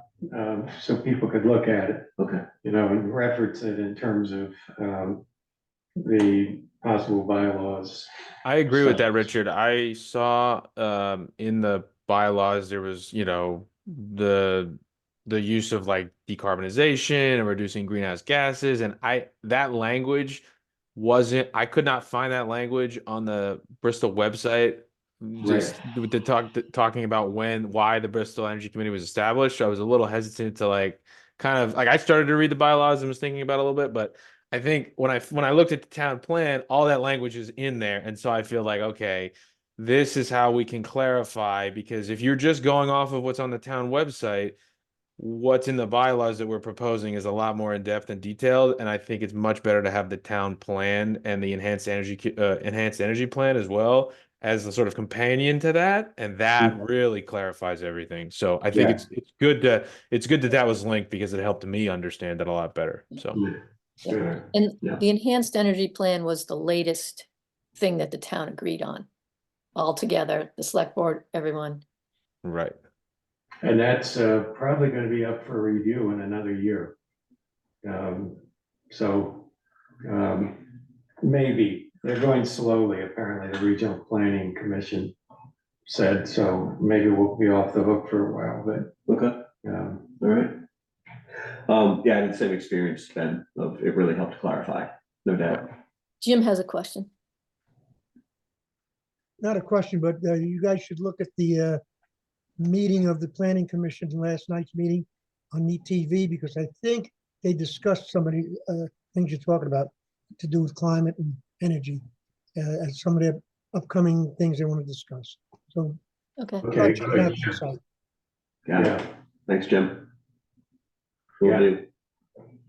so people could look at it, Okay, you know, and reference it in terms of, the possible bylaws. I agree with So- that, Richard. I saw in the bylaws there was, you know, the use of like decarbonization and reducing greenhouse gases, and that language wasn't, I could not find that language on the Bristol website. Just with the talking about why the Bristol Energy Committee was established. So I was a little hesitant to like kind of like I started to read the bylaws and was thinking about it a little bit, but I think when I looked at the town plan, all that language is in there. And so I feel like, okay, this is how we can clarify, because if you're just going off of what's on the town website, what's in the bylaws that we're proposing is a lot more in depth and detailed. And I think it's much better to have the town plan and the enhanced energy plan as well as the sort of companion to that. And that really clarifies everything. So I think it's good that that was linked, because it helped me understand it a lot better. So. Sure. And Yeah. the enhanced energy plan was the latest thing that the town agreed on. All together, the select board, everyone. Right. And that's probably gonna be up for review in another year. So maybe, they're going slowly, apparently, the Regional Planning Commission said, so maybe we'll be off the hook for a while, but okay, all right. Yeah, I had the same experience, Ben, of it really helped clarify, no doubt. Jim has a question. Not a question, but you guys should look at the meeting of the planning commission, last night's meeting on Neat TV, because I think they discussed some of the things you're talking about to do with climate and energy as some of their upcoming things they want to discuss. So Okay. okay, check it good. out yourself. Got it. Yeah, Thanks, Jim. Will Yeah. do.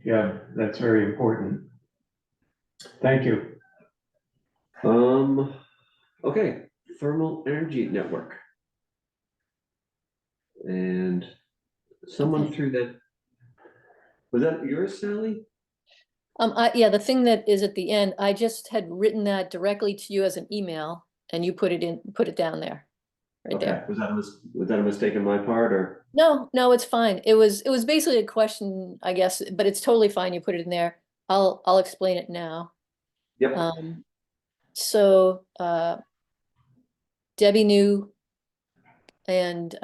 yeah, that's very important. Thank you. Okay, thermal energy network. And someone Okay. threw that. Was that yours, Sally? Yeah, the thing that is at the end, I just had written that directly to you as an email, and you put it down there, right Okay, there. was that a mistake on my part, or? No, it's fine. It was basically a question, I guess, but it's totally fine. You put it in there. I'll explain it now. Yep, So Debbie New and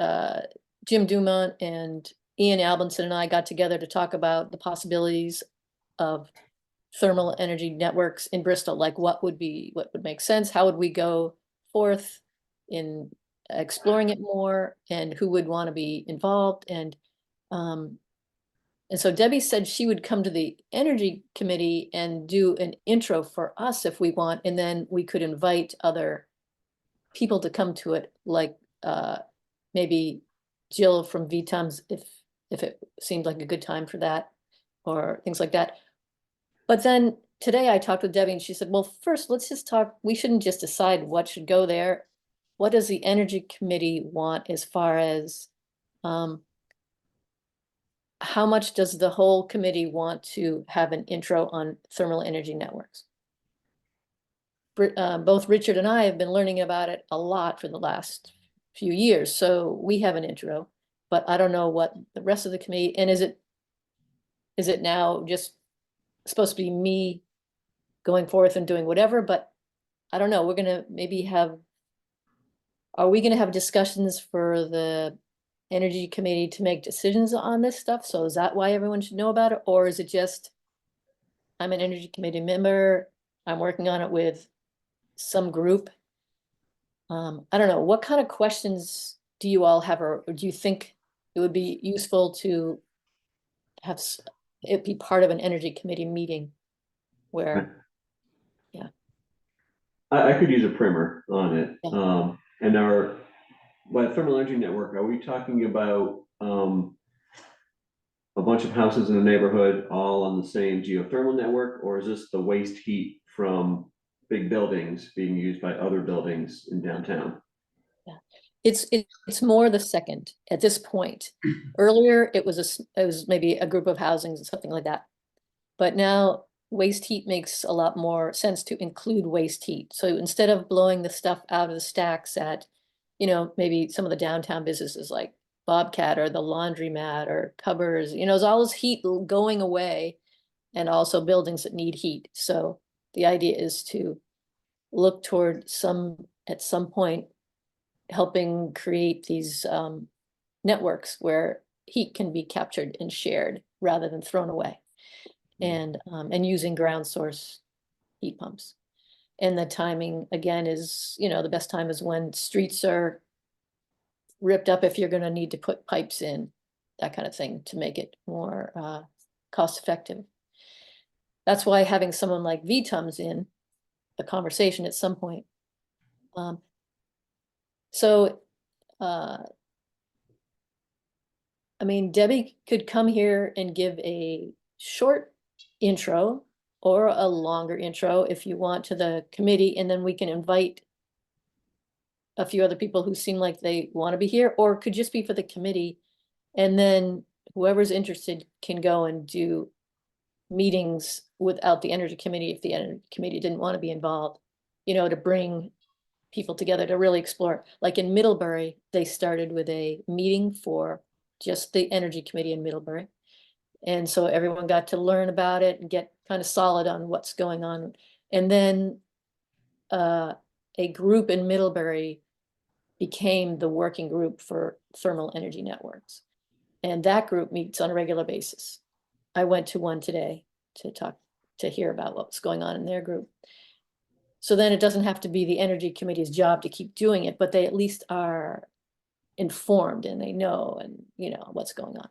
Jim Dumont and Ian Albinson and I got together to talk about the possibilities of thermal energy networks in Bristol, like what would make sense, how would we go forth in exploring it more, and who would want to be involved. And so Debbie said she would come to the energy committee and do an intro for us if we want, and then we could invite other people to come to it, like maybe Jill from VTOMS if it seemed like a good time for that, or things like that. But then today I talked with Debbie and she said, well, first let's just talk, we shouldn't just decide what should go there. What does the energy committee want as far as how much does the whole committee want to have an intro on thermal energy networks? Both Richard and I have been learning about it a lot for the last few years, so we have an intro, but I don't know what the rest of the committee, and is it now just supposed to be me going forth and doing whatever? But I don't know, we're gonna maybe have are we gonna have discussions for the energy committee to make decisions on this stuff? So is that why everyone should know about it? Or is it just, I'm an energy committee member, I'm working on it with some group? I don't know, what kind of questions do you all have, or do you think it would be useful to have it be part of an energy committee meeting where, I could use a primer on it. Yeah. And by thermal energy network, are we talking about, a bunch of houses in a neighborhood all on the same geothermal network, or is this the waste heat from big buildings being used by other buildings in downtown? it's more the second at this point. Earlier, it was maybe a group of housings and something like that. But now waste heat makes a lot more sense to include waste heat. So instead of blowing the stuff out of the stacks at, maybe some of the downtown businesses like Bobcat or the laundromat or covers, there's all this heat going away, and also buildings that need heat. So the idea is to look toward at some point, helping create these networks where heat can be captured and shared rather than thrown away, and using ground source heat pumps. And the timing again is, the best time is when streets are ripped up, if you're going to need to put pipes in, that kind of thing, to make it more cost effective. That's why having someone like VTUMS in the conversation at some point. So I mean, Debbie could come here and give a short intro or a longer intro if you want to the committee, and then we can invite a few other people who seem like they want to be here, or it could just be for the committee. And then whoever's interested can go and do meetings without the energy committee if the energy committee didn't want to be involved, to bring people together to really explore. Like in Middlebury, they started with a meeting for just the energy committee in Middlebury. And so everyone got to learn about it and get kind of solid on what's going on. And then a group in Middlebury became the working group for thermal energy networks. And that group meets on a regular basis. I went to one today to hear about what's going on in their group. So then it doesn't have to be the energy committee's job to keep doing it, but they at least are informed and they know, and what's going on.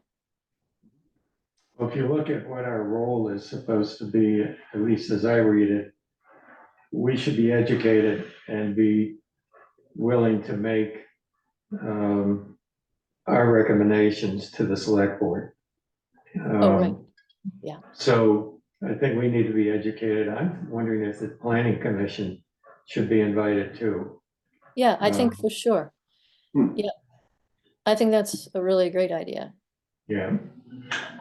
Well, if you look at what our role is supposed to be, at least as I read it, we should be educated and be willing to make our recommendations to the select board. Oh, right. Yeah. So I think we need to be educated. I'm wondering if the planning commission should be invited too. Yeah, I think for sure. Yeah, I think that's a really great idea. Yeah.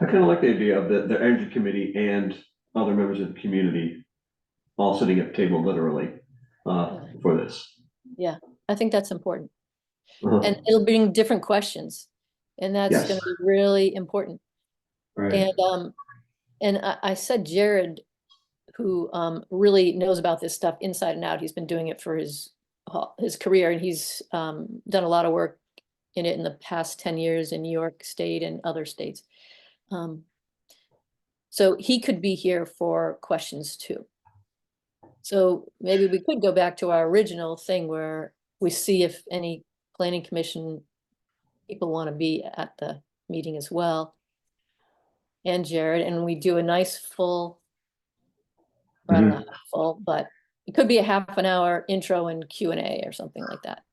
I kind of like the idea of the energy committee and other members of the community all sitting at the table literally for this. Yeah, I think that's important. Uh-huh. And it'll bring different questions, and that's Yes. going to be really important. Right. And I said Jared, who really knows about this stuff inside and out. He's been doing it for his career, and he's done a lot of work in it in the past 10 years in New York State and other states. So he could be here for questions too. So maybe we could go back to our original thing where we see if any planning commission people want to be at the meeting as well. And Jared, and we do a nice full, or I don't know, how full, but it could be a half an hour intro and Q&A or something like that.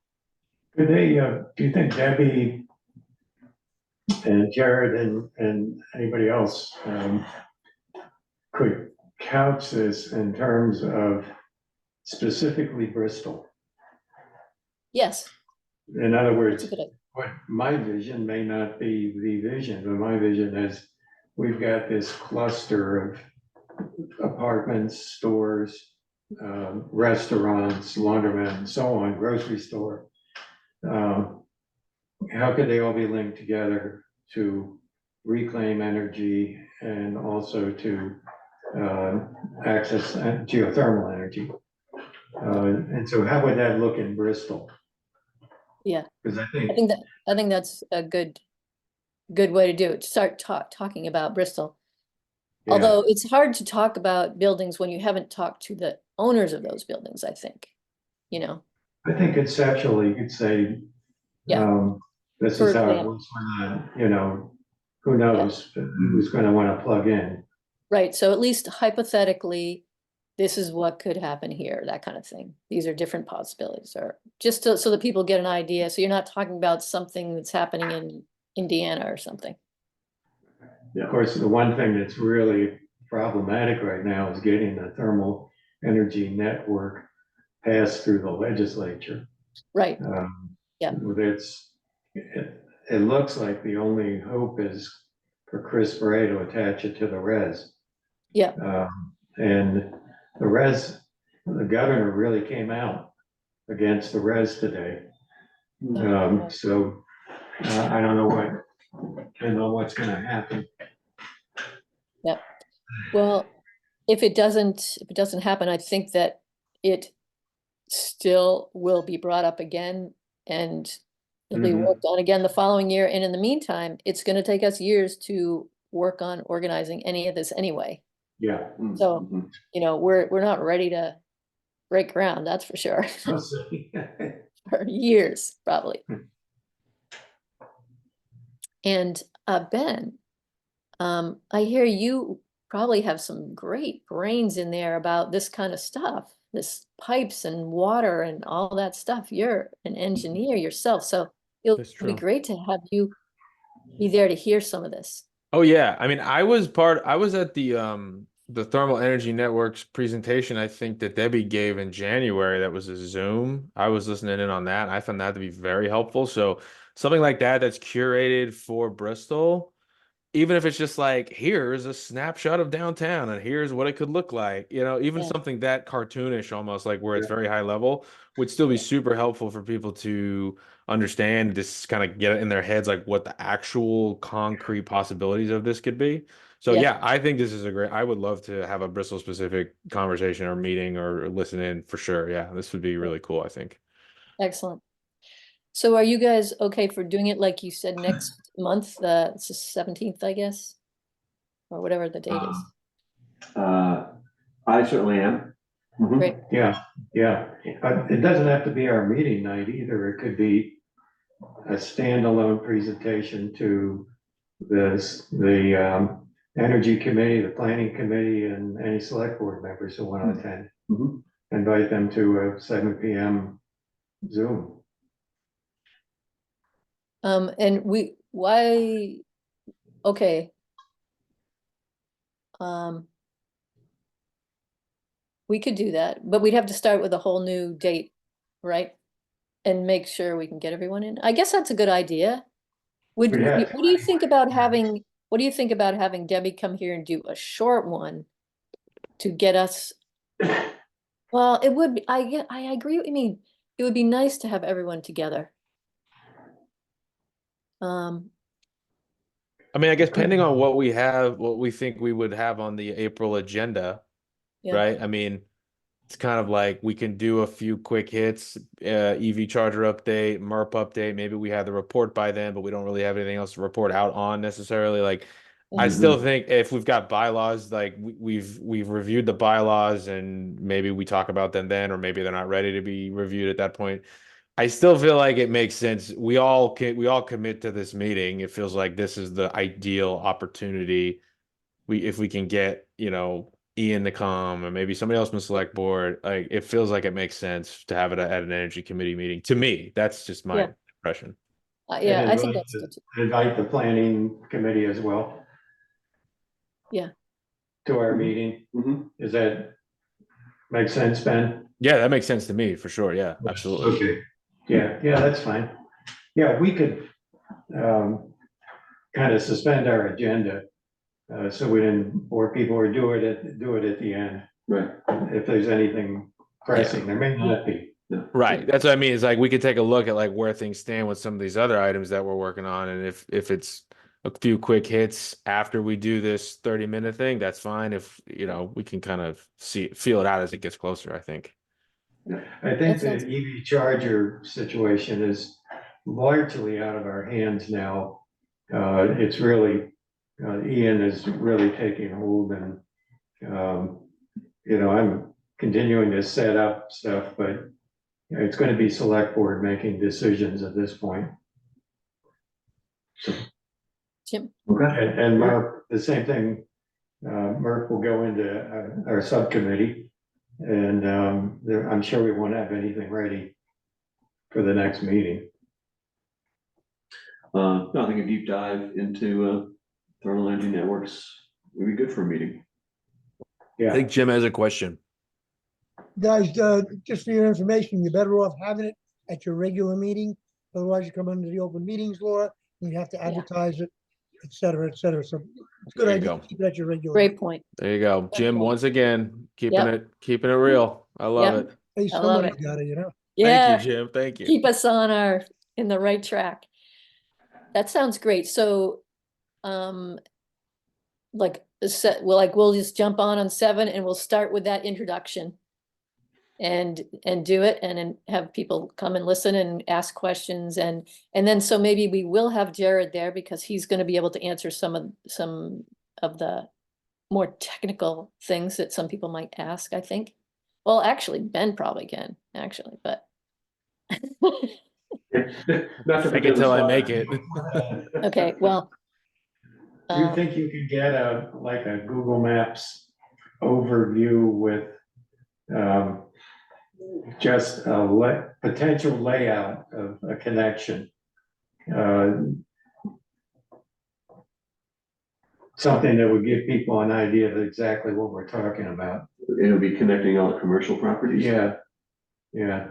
Could they, do you think Debbie and Jared and anybody else could couch this in terms of specifically Bristol? Yes. In other That's words, a good idea. what my vision may not be the vision, but my vision is we've got this cluster of apartments, stores, restaurants, laundromat, and so on, grocery store. How could they all be linked together to reclaim energy and also to access geothermal energy? And so how would that look in Bristol? Yeah, Because I I think, think that's a good way to do it, to start talking about Bristol. yeah, Although it's hard to talk about buildings when you haven't talked to the owners of those buildings, I think, you know, I think conceptually, you could say, Yeah. this For is how it example. works you know, who knows who's gonna wanna plug in. Right, so at least hypothetically, this is what could happen here, that kind of thing. These are different possibilities, or just so that people get an idea, so you're not talking about something that's happening in Indiana or something. Of course, the one thing that's really problematic right now is getting the thermal energy network passed through the legislature. Right, Yeah. It looks like the only hope is for Chris Bray to attach it to the res. yeah, And the governor really came out against the res today. So I don't know what's gonna happen. well, if it doesn't happen, I think that it still will be brought up again, and it'll be Mhm. worked on again the following year, and in the meantime, it's gonna take us years to work on organizing any of this anyway. Yeah. So, Mhm. you know, we're not ready to break ground, that's for sure, We'll see. for years, probably. And Ben, I hear you probably have some great brains in there about this kind of stuff, this pipes and water and all that stuff. You're an engineer yourself, so it'll That's be true. great to have you be there to hear some of this. Oh yeah, I mean, I was at the Thermal Energy Networks presentation I think that Debbie gave in January. That was a Zoom. I was listening in on that. I found that to be very helpful. So something like that that's curated for Bristol, even if it's just like, here's a snapshot of downtown and here's what it could look like, even Yeah. something that cartoonish almost, like where it's very high level, would still be super helpful for people to understand, just kind of get it in their heads, like what the actual concrete possibilities of this could be. So Yeah. yeah, I think this is I would love to have a Bristol specific conversation or meeting or listen in for sure. Yeah, this would be really cool, I think. Excellent. So are you guys okay for doing it like you said next month? It's the 17th, I guess, or whatever the date is. I certainly am. Mhm. Great. Yeah, yeah. It doesn't have to be our meeting night either. It could be a standalone presentation to the energy committee, the planning committee, and any select board members who want to attend. Mhm. Invite them to a 7 PM Zoom. And why, okay. We could do that, but we'd have to start with a whole new date, right? And make sure we can get everyone in. I guess that's a good idea. What do you think about having Debbie come here and do a short one to get us? Well, it would be, I agree with you. I mean, it would be nice to have everyone together. Um, I mean, I guess depending on what we think we would have on the April agenda, yeah, right? I mean, it's kind of like we can do a few quick hits, EV charger update, MERP update. Maybe we have the report by then, but we don't really have anything else to report out on necessarily. Like, I still think if we've got bylaws, like we've reviewed the bylaws and maybe we talk about them then, or maybe they're not ready to be reviewed at that point. I still feel like it makes sense. We all commit to this meeting. It feels like this is the ideal opportunity. If we can get, Ian to come or maybe somebody else from the select board, like it feels like it makes sense to have it at an energy committee meeting. To me, that's just yeah, my impression. yeah, And I think that's good too. invite the planning committee as well Yeah, to our meeting. Mhm. Does that make sense, Ben? Yeah, that makes sense to me for sure. Yeah, absolutely. Okay. Yeah, that's fine. Yeah, we could kind of suspend our agenda so we didn't bore people or do it at the end. Right. If there's anything pressing, there may not be. Right. That's what I mean. Is like we could take a look at like where things stand with some of these other items that we're working on. And if it's a few quick hits after we do this 30-minute thing, that's fine. If we can kind of feel it out as it gets closer, I think. I think That sounds- the EV charger situation is largely out of our hands now. It's really, Ian is really taking hold and, I'm continuing to set up stuff, but it's going to be select board making decisions at this point. Jim, Okay. And Mark, the same thing, Mark will go into our subcommittee. And I'm sure we won't have anything ready for the next meeting. No, I think a deep dive into thermal energy networks would be good for a meeting. I Yeah, think Jim has a question. Guys, just for your information, you're better off having it at your regular meeting. Otherwise you come under the open meetings law, and you have to Yeah. advertise it, et cetera, et cetera. So it's a good There you idea go. to keep it at your regular. great point. There you go. Jim, point. once again, Yep. keeping it real. I love Yep. it. Hey, I love somebody's it. got it, Thank Yeah, you, Jim. Thank you. keep us in the right track. That sounds great. So, like, we'll just jump on 7 and we'll start with that introduction. And do it and then have people come and listen and ask questions and then so maybe we will have Jared there because he's going to be able to answer some of the more technical things that some people might ask, I think. Well, actually, Ben probably can, actually, but Not to Fake it put you till I on the make spot. it. okay, well. do you think you could get a Google Maps overview with just a potential layout of a connection? Something that would give people an idea of exactly what we're talking about. It'll be connecting all the commercial properties. Yeah, yeah.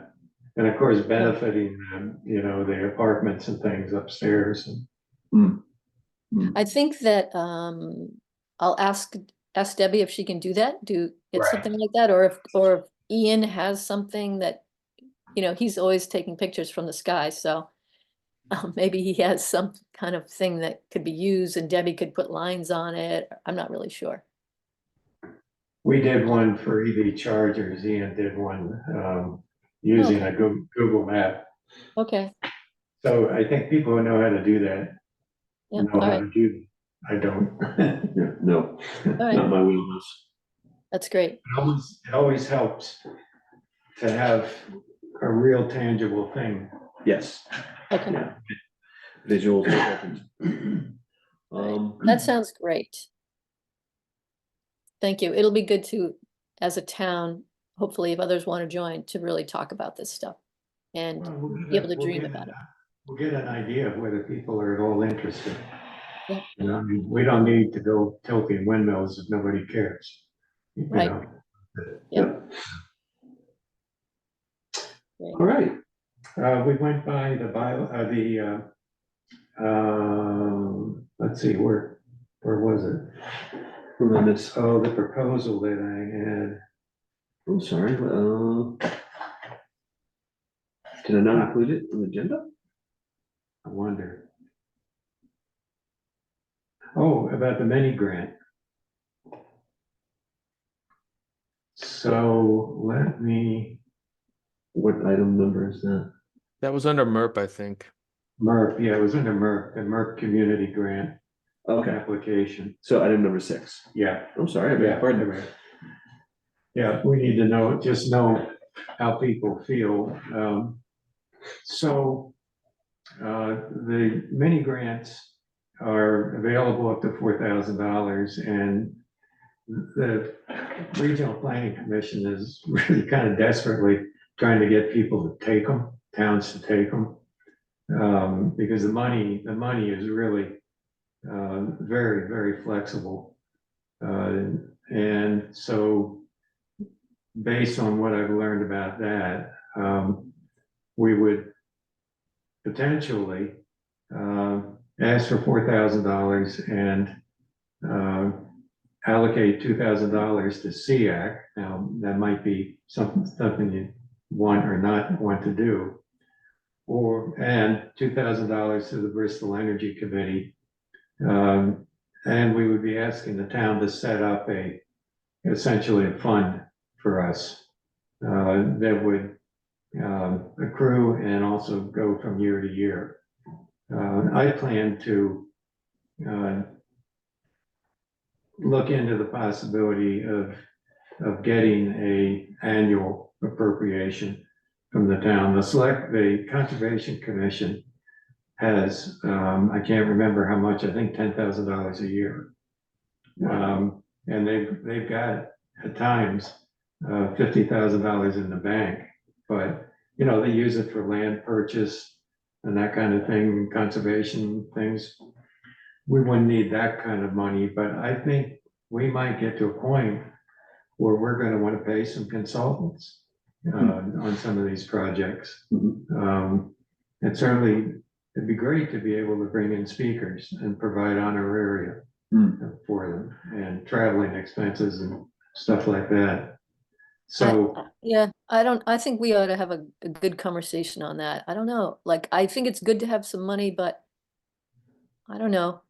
And of course, benefiting, the apartments and things upstairs. I think that I'll ask Debbie if she can do that, get Right. something like that, or if Ian has something that, he's always taking pictures from the sky, so maybe he has some kind of thing that could be used and Debbie could put lines on it. I'm not really sure. We did one for EV chargers. Ian did one using a Google map. Okay, So I think people who know how to do that yeah, know all how right, to do it. I don't. Yeah, no, all right, not my wheelhouse. that's great. It always helps to have a real tangible thing. Yes, Okay, yeah. Visuals are important. that sounds great. Thank you. It'll be good to, as a town, hopefully if others want to join, to really talk about this stuff and Well, we'll be able to we'll dream get about it. We'll get an idea of whether people are at all interested. Yeah. I mean, we don't need to go tilting windmills if nobody cares. Right. Yeah. Great. All right. We went by let's see, where was it? Tremendous. Oh, the proposal that I had. I'm sorry. Did I not include it in the agenda? I wonder. Oh, about the mini grant. So let me, What item number is that? That was under MERP, I think. MERP, yeah, it was under MERP, the MERP community grant Okay, application. so item number 6. Yeah. I'm sorry, I beg your pardon. Right. Yeah, we need to just know how people feel. So the mini grants are available up to $4,000, and the Regional Planning Commission is really kind of desperately trying to get people to take them, towns to take them. Because the money is really very, very flexible. And so based on what I've learned about that, we would potentially ask for $4,000 and allocate $2,000 to SEAC. Now, that might be something you want or not want to do. And $2,000 to the Bristol Energy Committee. And we would be asking the town to set up essentially a fund for us that would accrue and also go from year to year. I plan to look into the possibility of getting a annual appropriation from the town. The Conservation Commission has, I can't remember how much, I think $10,000 a year. And they've got at times $50,000 in the bank, but they use it for land purchase and that kind of thing, conservation things. We wouldn't need that kind of money, but I think we might get to a point where we're going to want to pay some consultants on some of these projects. And certainly it'd be great to be able to bring in speakers and provide honoraria for them and traveling expenses and stuff like that. So Yeah, I think we ought to have a good conversation on that. I don't know, like, I think it's good to have some money, but I don't know.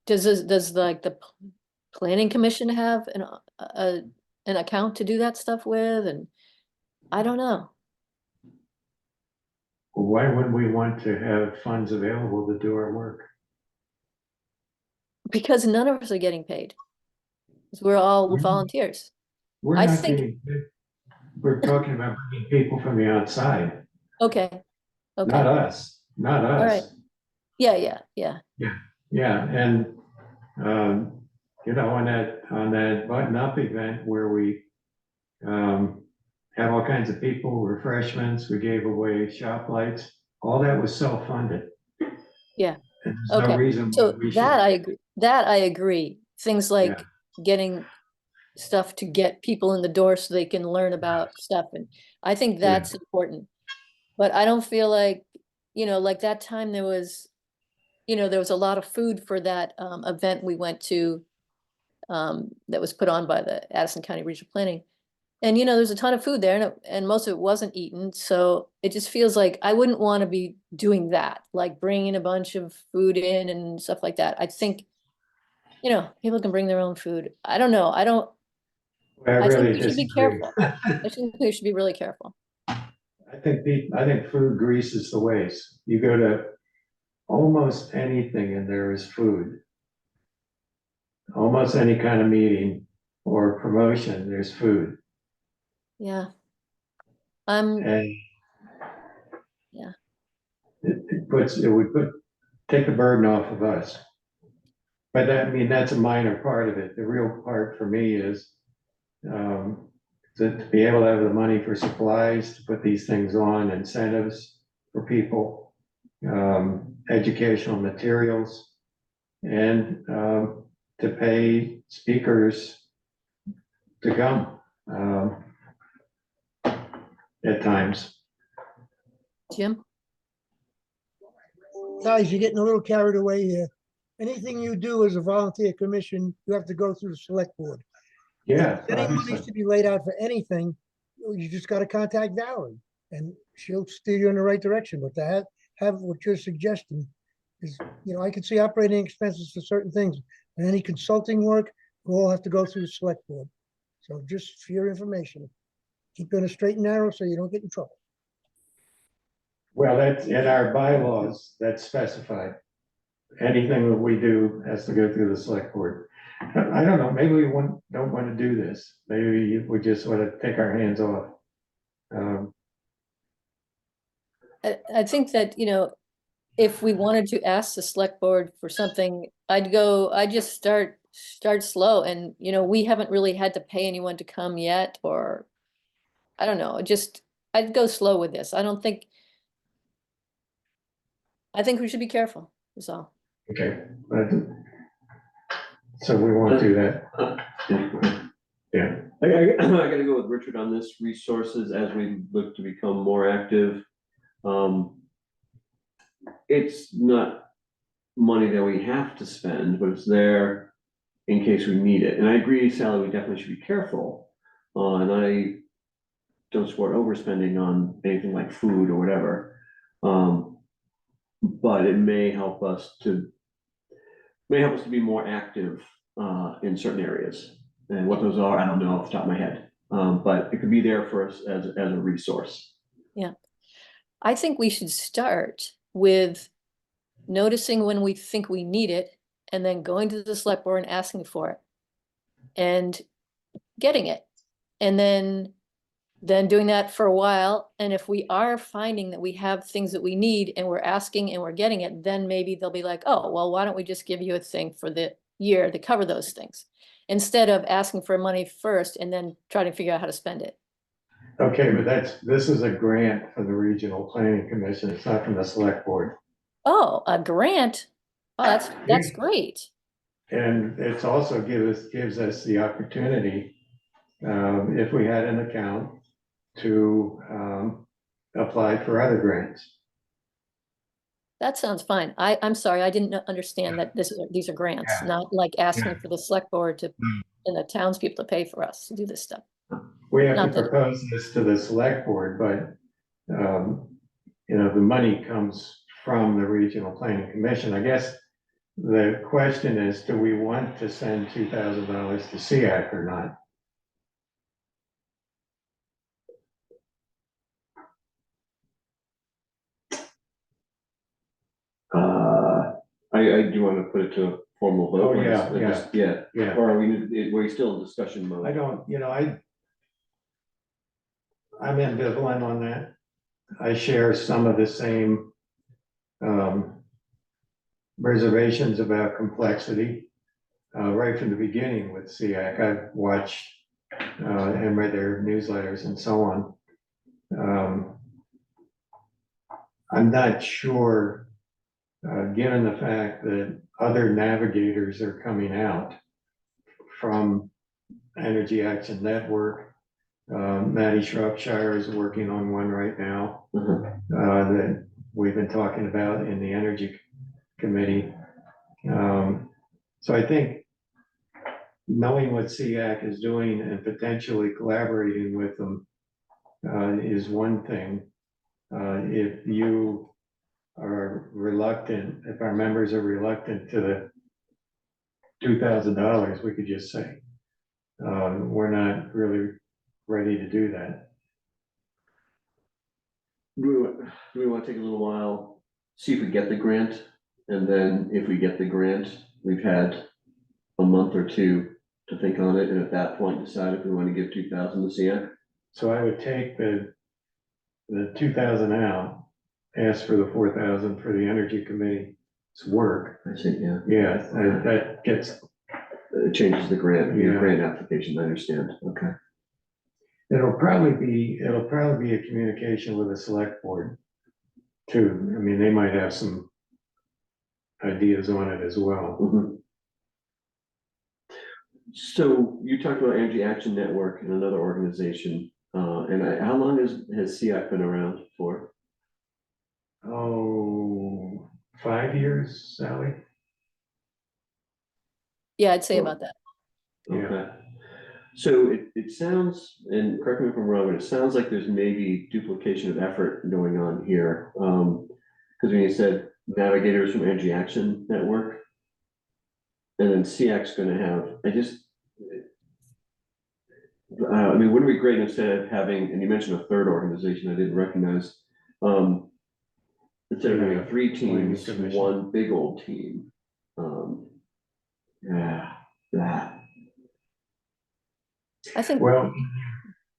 Does like the planning commission have an account to do that stuff with? And I don't know. why wouldn't we want to have funds available to do our work? Because none of us are getting paid. 'Cause we're all We're- volunteers. We're I not think- getting paid. We're talking about bringing people from the outside, Okay, not okay, us, not all right. us. Yeah. Yeah, and, on that button up event where we, had all kinds of people, refreshments, we gave away shop lights, all that was self-funded. Yeah, And there's no okay. reason So why we that should. I agree. Things like getting stuff to get people in the door so they can learn about stuff. And I think that's important. But I don't feel like, like that time there was a lot of food for that event we went to that was put on by the Addison County Regional Planning. And there's a ton of food there and most of it wasn't eaten. So it just feels like I wouldn't want to be doing that, like bringing a bunch of food in and stuff like that. I think, people can bring their own food. I don't know. I I think really we should be disagree. careful. I think we should be really careful. I think food greases the waist. You go to almost anything and there is food. Almost any kind of meeting or promotion, there's food. Yeah. And Yeah. it would take the burden off of us. But that's a minor part of it. The real part for me is to be able to have the money for supplies, to put these things on, incentives for people, educational materials, and to pay speakers to come at times. Jim? Guys, you're getting a little carried away here. Anything you do as a volunteer commission, you have to go through the select board. Yeah, Any money obviously. to be laid out for anything, you just gotta contact Valerie and she'll steer you in the right direction. But to have what you're suggesting is, I can see operating expenses for certain things. And any consulting work, we'll all have to go through the select board. So just for your information, keep it on a straight and narrow so you don't get in trouble. Well, that's in our bylaws, that's specified. Anything that we do has to go through the select board. I don't know, maybe we don't want to do this. Maybe we just want to take our hands off. I think that, if we wanted to ask the select board for something, I'd just start slow. And, we haven't really had to pay anyone to come yet, or I don't know, I'd go slow with this. I think we should be careful, is all. Okay. So we won't do that. Yeah. I gotta go with Richard on this, resources as we look to become more active. It's not money that we have to spend, but it's there in case we need it. And I agree, Sally, we definitely should be careful. And I don't support overspending on anything like food or whatever. But it may help us to be more active in certain areas. And what those are, I don't know off the top of my head. But it could be there for us as a resource. I think we should start with noticing when we think we need it and then going to the select board and asking for it and getting it. And then doing that for a while. And if we are finding that we have things that we need and we're asking and we're getting it, then maybe they'll be like, oh, well, why don't we just give you a thing for the year to cover those things? Instead of asking for money first and then trying to figure out how to spend it. Okay, but this is a grant from the Regional Planning Commission. It's not from the select board. Oh, a grant? Oh, that's great. And it's also gives us the opportunity, if we had an account, to apply for other grants. That sounds fine. I'm sorry, I didn't understand that these are grants, Yeah. not like asking Yeah. for the select board to, and the townspeople to pay for us to do this stuff. We have to Not that- propose this to the select board, but, you know, the money comes from the Regional Planning Commission. I guess the question is, do we want to send $2,000 to SEAC or not? I do want to put it to a formal vote. Oh, or yeah, just- Yeah, Yeah, or are we still in discussion mode? I don't, you know, I'm ambivalent on that. I share some of the same reservations about complexity right from the beginning with SEAC. I've watched and read their newsletters and so on. I'm not sure, given the fact that other navigators are coming out from Energy Action Network. Maddie Shropshire is working on one right now that we've been talking about in the Energy Committee. So I think knowing what SEAC is doing and potentially collaborating with them is one thing. If you are reluctant, if our members are reluctant to the $2,000, we could just say, we're not really ready to do that. Do we want to take a little while, see if we get the grant? And then if we get the grant, we've had a month or two to think on it. And at that point, decide if we want to give 2,000 to SEAC. So I would take the 2,000 out, ask for the 4,000 for the Energy Committee's work. I see, yeah. Yeah, that gets, It changes the grant, the Yeah. grant application, I understand. Okay. it'll probably be a communication with the select board too. I mean, they might have some ideas on it as well. Mhm. So you talked about Energy Action Network and another organization, how long has SEAC been around for? Oh, 5 years, Sally? Yeah, I'd say about that. Yeah. Okay. So it sounds, and correct me if I'm wrong, but it sounds like there's maybe duplication of effort going on here. Because when you said navigators from Energy Action Network, and then SEAC's gonna have, I mean, wouldn't it be great instead of having, and you mentioned a third organization I didn't recognize, instead of having three teams, Commission. one big old team. That. I think, Well,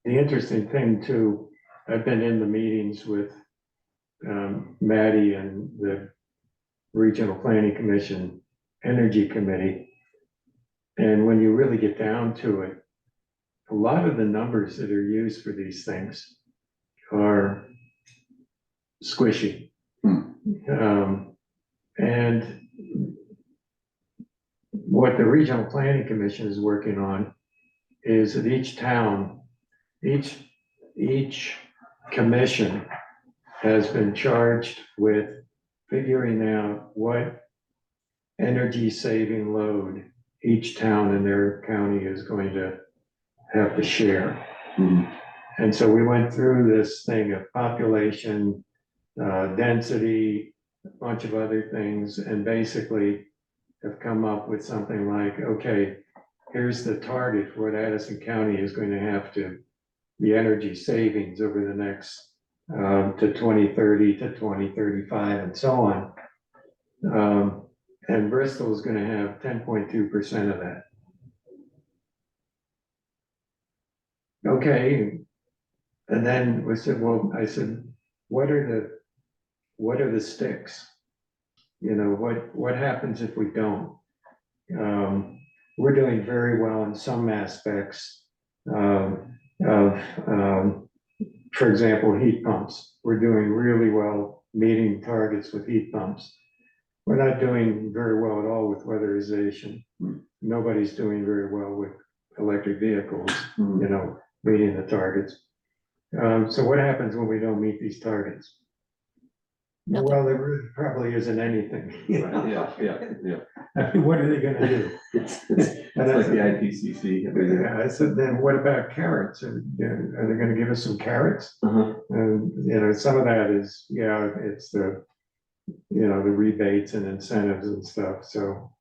the interesting thing too, I've been in the meetings with Maddie and the Regional Planning Commission Energy Committee. And when you really get down to it, a lot of the numbers that are used for these things are squishy. And what the Regional Planning Commission is working on is that each town, each commission has been charged with figuring out what energy saving load each town in their county is going to have to share. And so we went through this thing of population, density, a bunch of other things, and basically have come up with something like, okay, here's the target for what Addison County is going to have to, the energy savings over the next, to 2030 to 2035 and so on. And Bristol is gonna have 10.2% of that. Okay, and then we said, well, I said, what are the sticks? You know, what happens if we don't? We're doing very well in some aspects of, for example, heat pumps. We're doing really well meeting targets with heat pumps. We're not doing very well at all with weatherization. Nobody's doing very well with electric vehicles, you know, meeting the targets. So what happens when we don't meet these targets? Nothing. Well, there really probably isn't anything. you know? Yeah. I mean, what are they gonna do? It's And I like the said, IPCC. yeah, I said, then what about carrots? Are they gonna give us some carrots? Uh-huh. And, you know, some of that is, yeah, it's the, you know, the rebates and incentives and stuff, so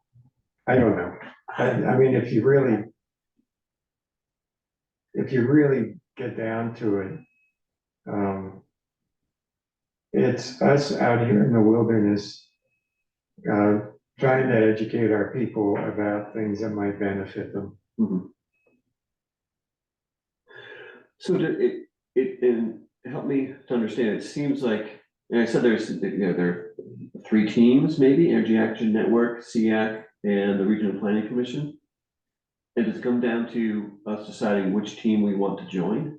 I don't know. I mean, if you really get down to it, it's us out here in the wilderness, trying to educate our people about things that might benefit them. Mhm. So and help me to understand, it seems like, and I said there's, you know, there are 3 teams, maybe, Energy Action Network, SEAC, and the Regional Planning Commission. And does it come down to us deciding which team we want to join?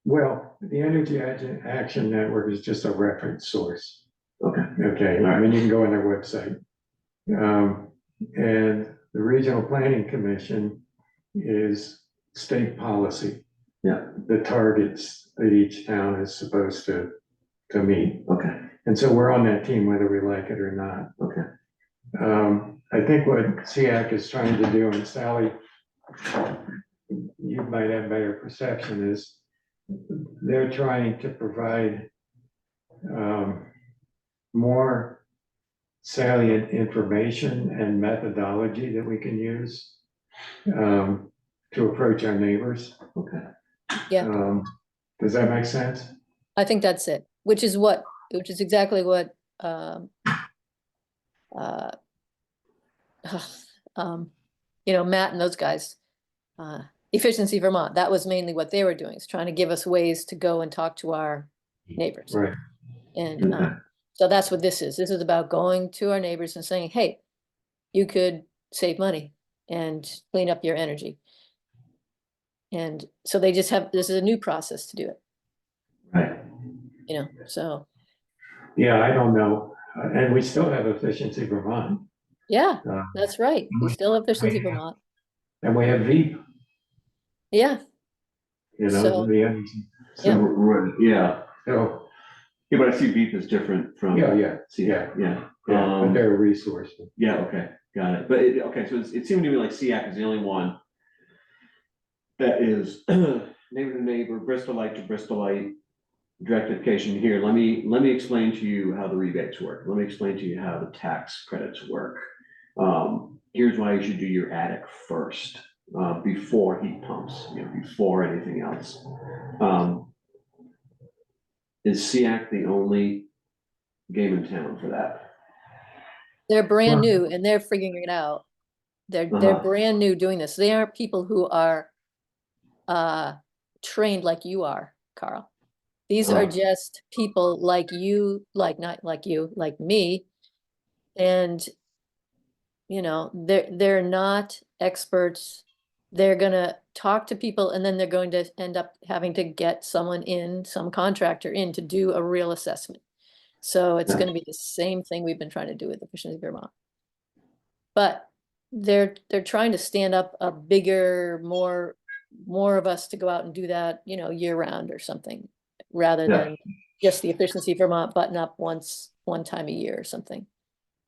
Well, the Energy Action Network is just a reference source. Okay. Okay, I mean, you can go on their website. And the Regional Planning Commission is state policy. Yeah. The targets that each town is supposed to meet. Okay. And so we're on that team whether we like it or not. Okay. I think what SEAC is trying to do, and Sally, you might have better perception, is they're trying to provide more salient information and methodology that we can use to approach our neighbors. Okay. Yeah, Does that make sense? I think that's it, which is exactly what, you know, Matt and those guys, Efficiency Vermont, that was mainly what they were doing, is trying to give us ways to go and talk to our neighbors. Right. And Okay. so that's what this is. This is about going to our neighbors and saying, hey, you could save money and clean up your energy. And so they just have, this is a new process to do it, Right. you know, so, Yeah, I don't know. And we still have Efficiency Vermont. yeah, Uh, that's right. We still have Efficiency yeah. Vermont. And we have Veep, Yeah, you know, So- the energy. So, Yeah. right, yeah. So, Yeah, but I see Veep is different from. yeah, yeah, SEAC, yeah. yeah, but they're a resource. Yeah, okay, got it. But okay, so it seemed to me like SEAC is the only one that is neighbor to neighbor, Bristolite to Bristolite, directification here. Let me explain to you how the rebates work. Let me explain to you how the tax credits work. Here's why you should do your attic first, before heat pumps, you know, before anything else. Is SEAC the only game in town for that? they're brand Well- new and they're figuring it out. They're Uh-huh. brand new doing this. They aren't people who are trained like you are, Carl. These are Uh-huh. just people like you, not like you, like me. And, you know, they're not experts. They're gonna talk to people and then they're going to end up having to get someone in, some contractor in to do a real assessment. So it's Yeah. gonna be the same thing we've been trying to do with Efficiency Vermont. But they're trying to stand up a bigger, more of us to go out and do that, you know, year round or something, rather Yeah. than just the Efficiency Vermont button up one time a year or something.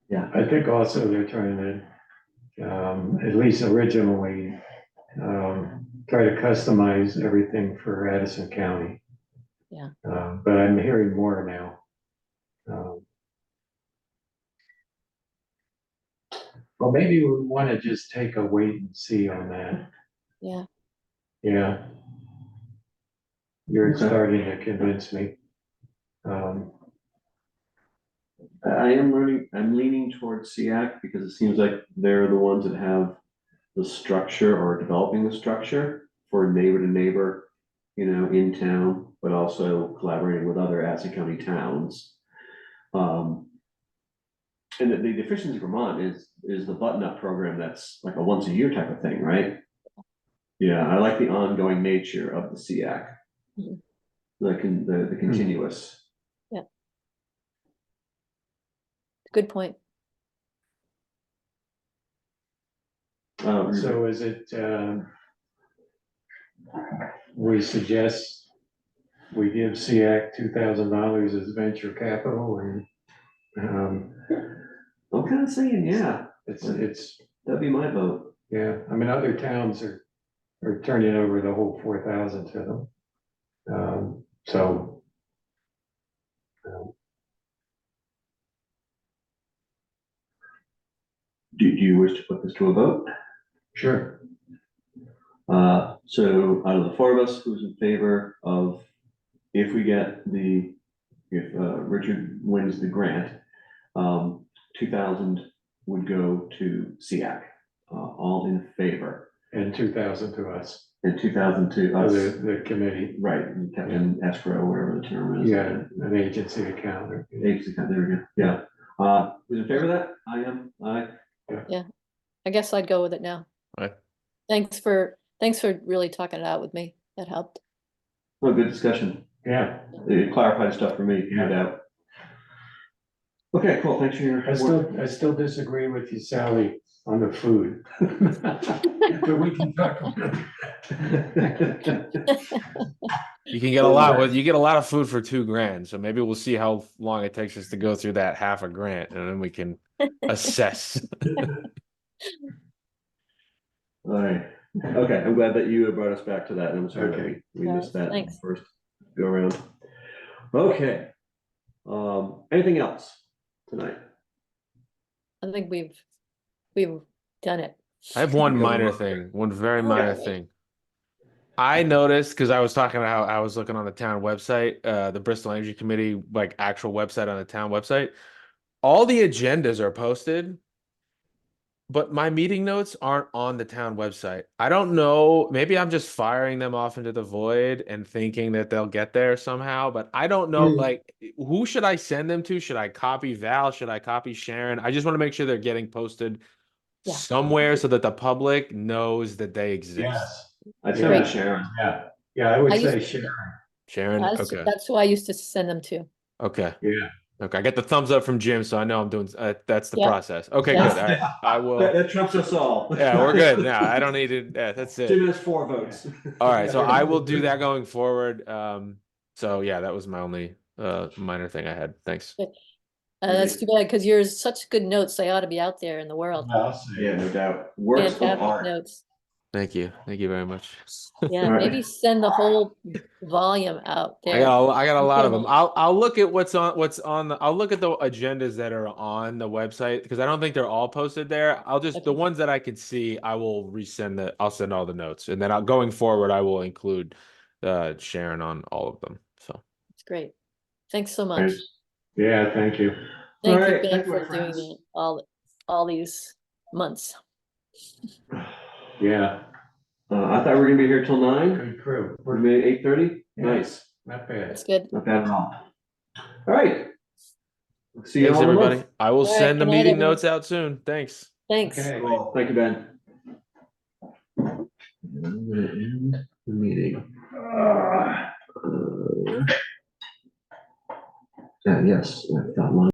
Yeah, I think also they're trying to, at least originally, try to customize everything for Addison County. Yeah. But I'm hearing more now. Well, maybe we want to just take a wait and see on that. Yeah, Yeah. You're Okay. starting to convince me. I'm leaning towards SEAC because it seems like they're the ones that have the structure or developing the structure for neighbor to neighbor, in town, but also collaborating with other Assam County towns. And the Efficiency Vermont is the button-up program that's like a once-a-year type of thing, right? Yeah, I like the ongoing nature of the SEAC. Mhm. The continuous. good point. So is it, we suggest we give SEAC $2,000 as venture capital and, I'm kind of saying, yeah, it's, that'd be my vote. yeah, I mean, other towns are turning over the whole 4,000 to them. So. Do you wish to put this to a vote? Sure. So out of the four of us, who's in favor of, if Richard wins the grant, 2,000 would go to SEAC, all in favor, And 2,000 to us, and 2,000 to or us, the committee, right, and kept in escrow, whatever the term is. yeah, an agency account. Agency account, there we go, yeah. Who's in favor of that? I am, I guess I'd go with it now. Right. Thanks for really talking it out with me. That helped. well, good discussion. Yeah, It clarified stuff for me, no Yeah. doubt. Okay, cool, thanks for your. I still disagree with you, Sally, on the food. But we can talk about it. You can get a lot with, you get a lot of food for $2,000. So maybe we'll see how long it takes us to go through that half a grant, and then we can assess. All right, okay, I'm glad that you brought us back to that, and I'm sorry that Okay. we missed that Thanks. first go around. Okay, anything else tonight? I think we've done it. I have one Okay. minor thing, one very minor Okay. thing. I noticed, because I was talking about how I was looking on the town website, the Bristol Energy Committee, like actual website on the town website. All the agendas are posted, but my meeting notes aren't on the town website. I don't know, maybe I'm just firing them off into the void and thinking that they'll get there somehow, but I don't know, like, who should I send them to? Should I copy Val? Should I copy Sharon? I just want to make sure they're getting posted Yeah. somewhere so that the public knows that they exist. Yes, I'd send Great. it to Sharon. yeah, I would I say used- Sharon, Sharon, okay, That's who I used to send them to. okay, yeah. okay. I get the thumbs up from Jim, so I know I'm doing, that's the Yeah. process. Okay, Yeah. good. All right. I will. That trumps us all. Yeah, we're good now. I don't need to, yeah, that's it. Jim has 4 votes. All right, so I will do that going forward. So yeah, that was my only minor thing I had. Thanks. That's too bad because you're such good notes. They ought to be out there in the world. I'll say Yeah, no doubt. Works of Fantastic art. notes. Thank you. Thank you very much. Yeah, All right. maybe send the whole volume out I there. got a lot of them. Incredible. I'll look at what's on the, I'll look at the agendas that are on the website because I don't think they're all posted there. I'll just the Okay. ones that I can see, I'll send all the notes, and then going forward I will include Sharon on all of them. So It's great. Thanks so much. Yeah, thank you. Thank All you, right, Ben, thank you, for my doing friends. that all these months. Yeah, I thought we were gonna be here till 9. good crew. We made 8:30. Yeah. Nice, Not bad. That's good. not bad at all. All right. See you thanks all in a everybody. month. I will All right, send the good night, meeting everyone. notes out soon. Thanks. Thanks. Okay. Cool. Thank you, Ben. And I'm gonna end the meeting. Yes, I've got one.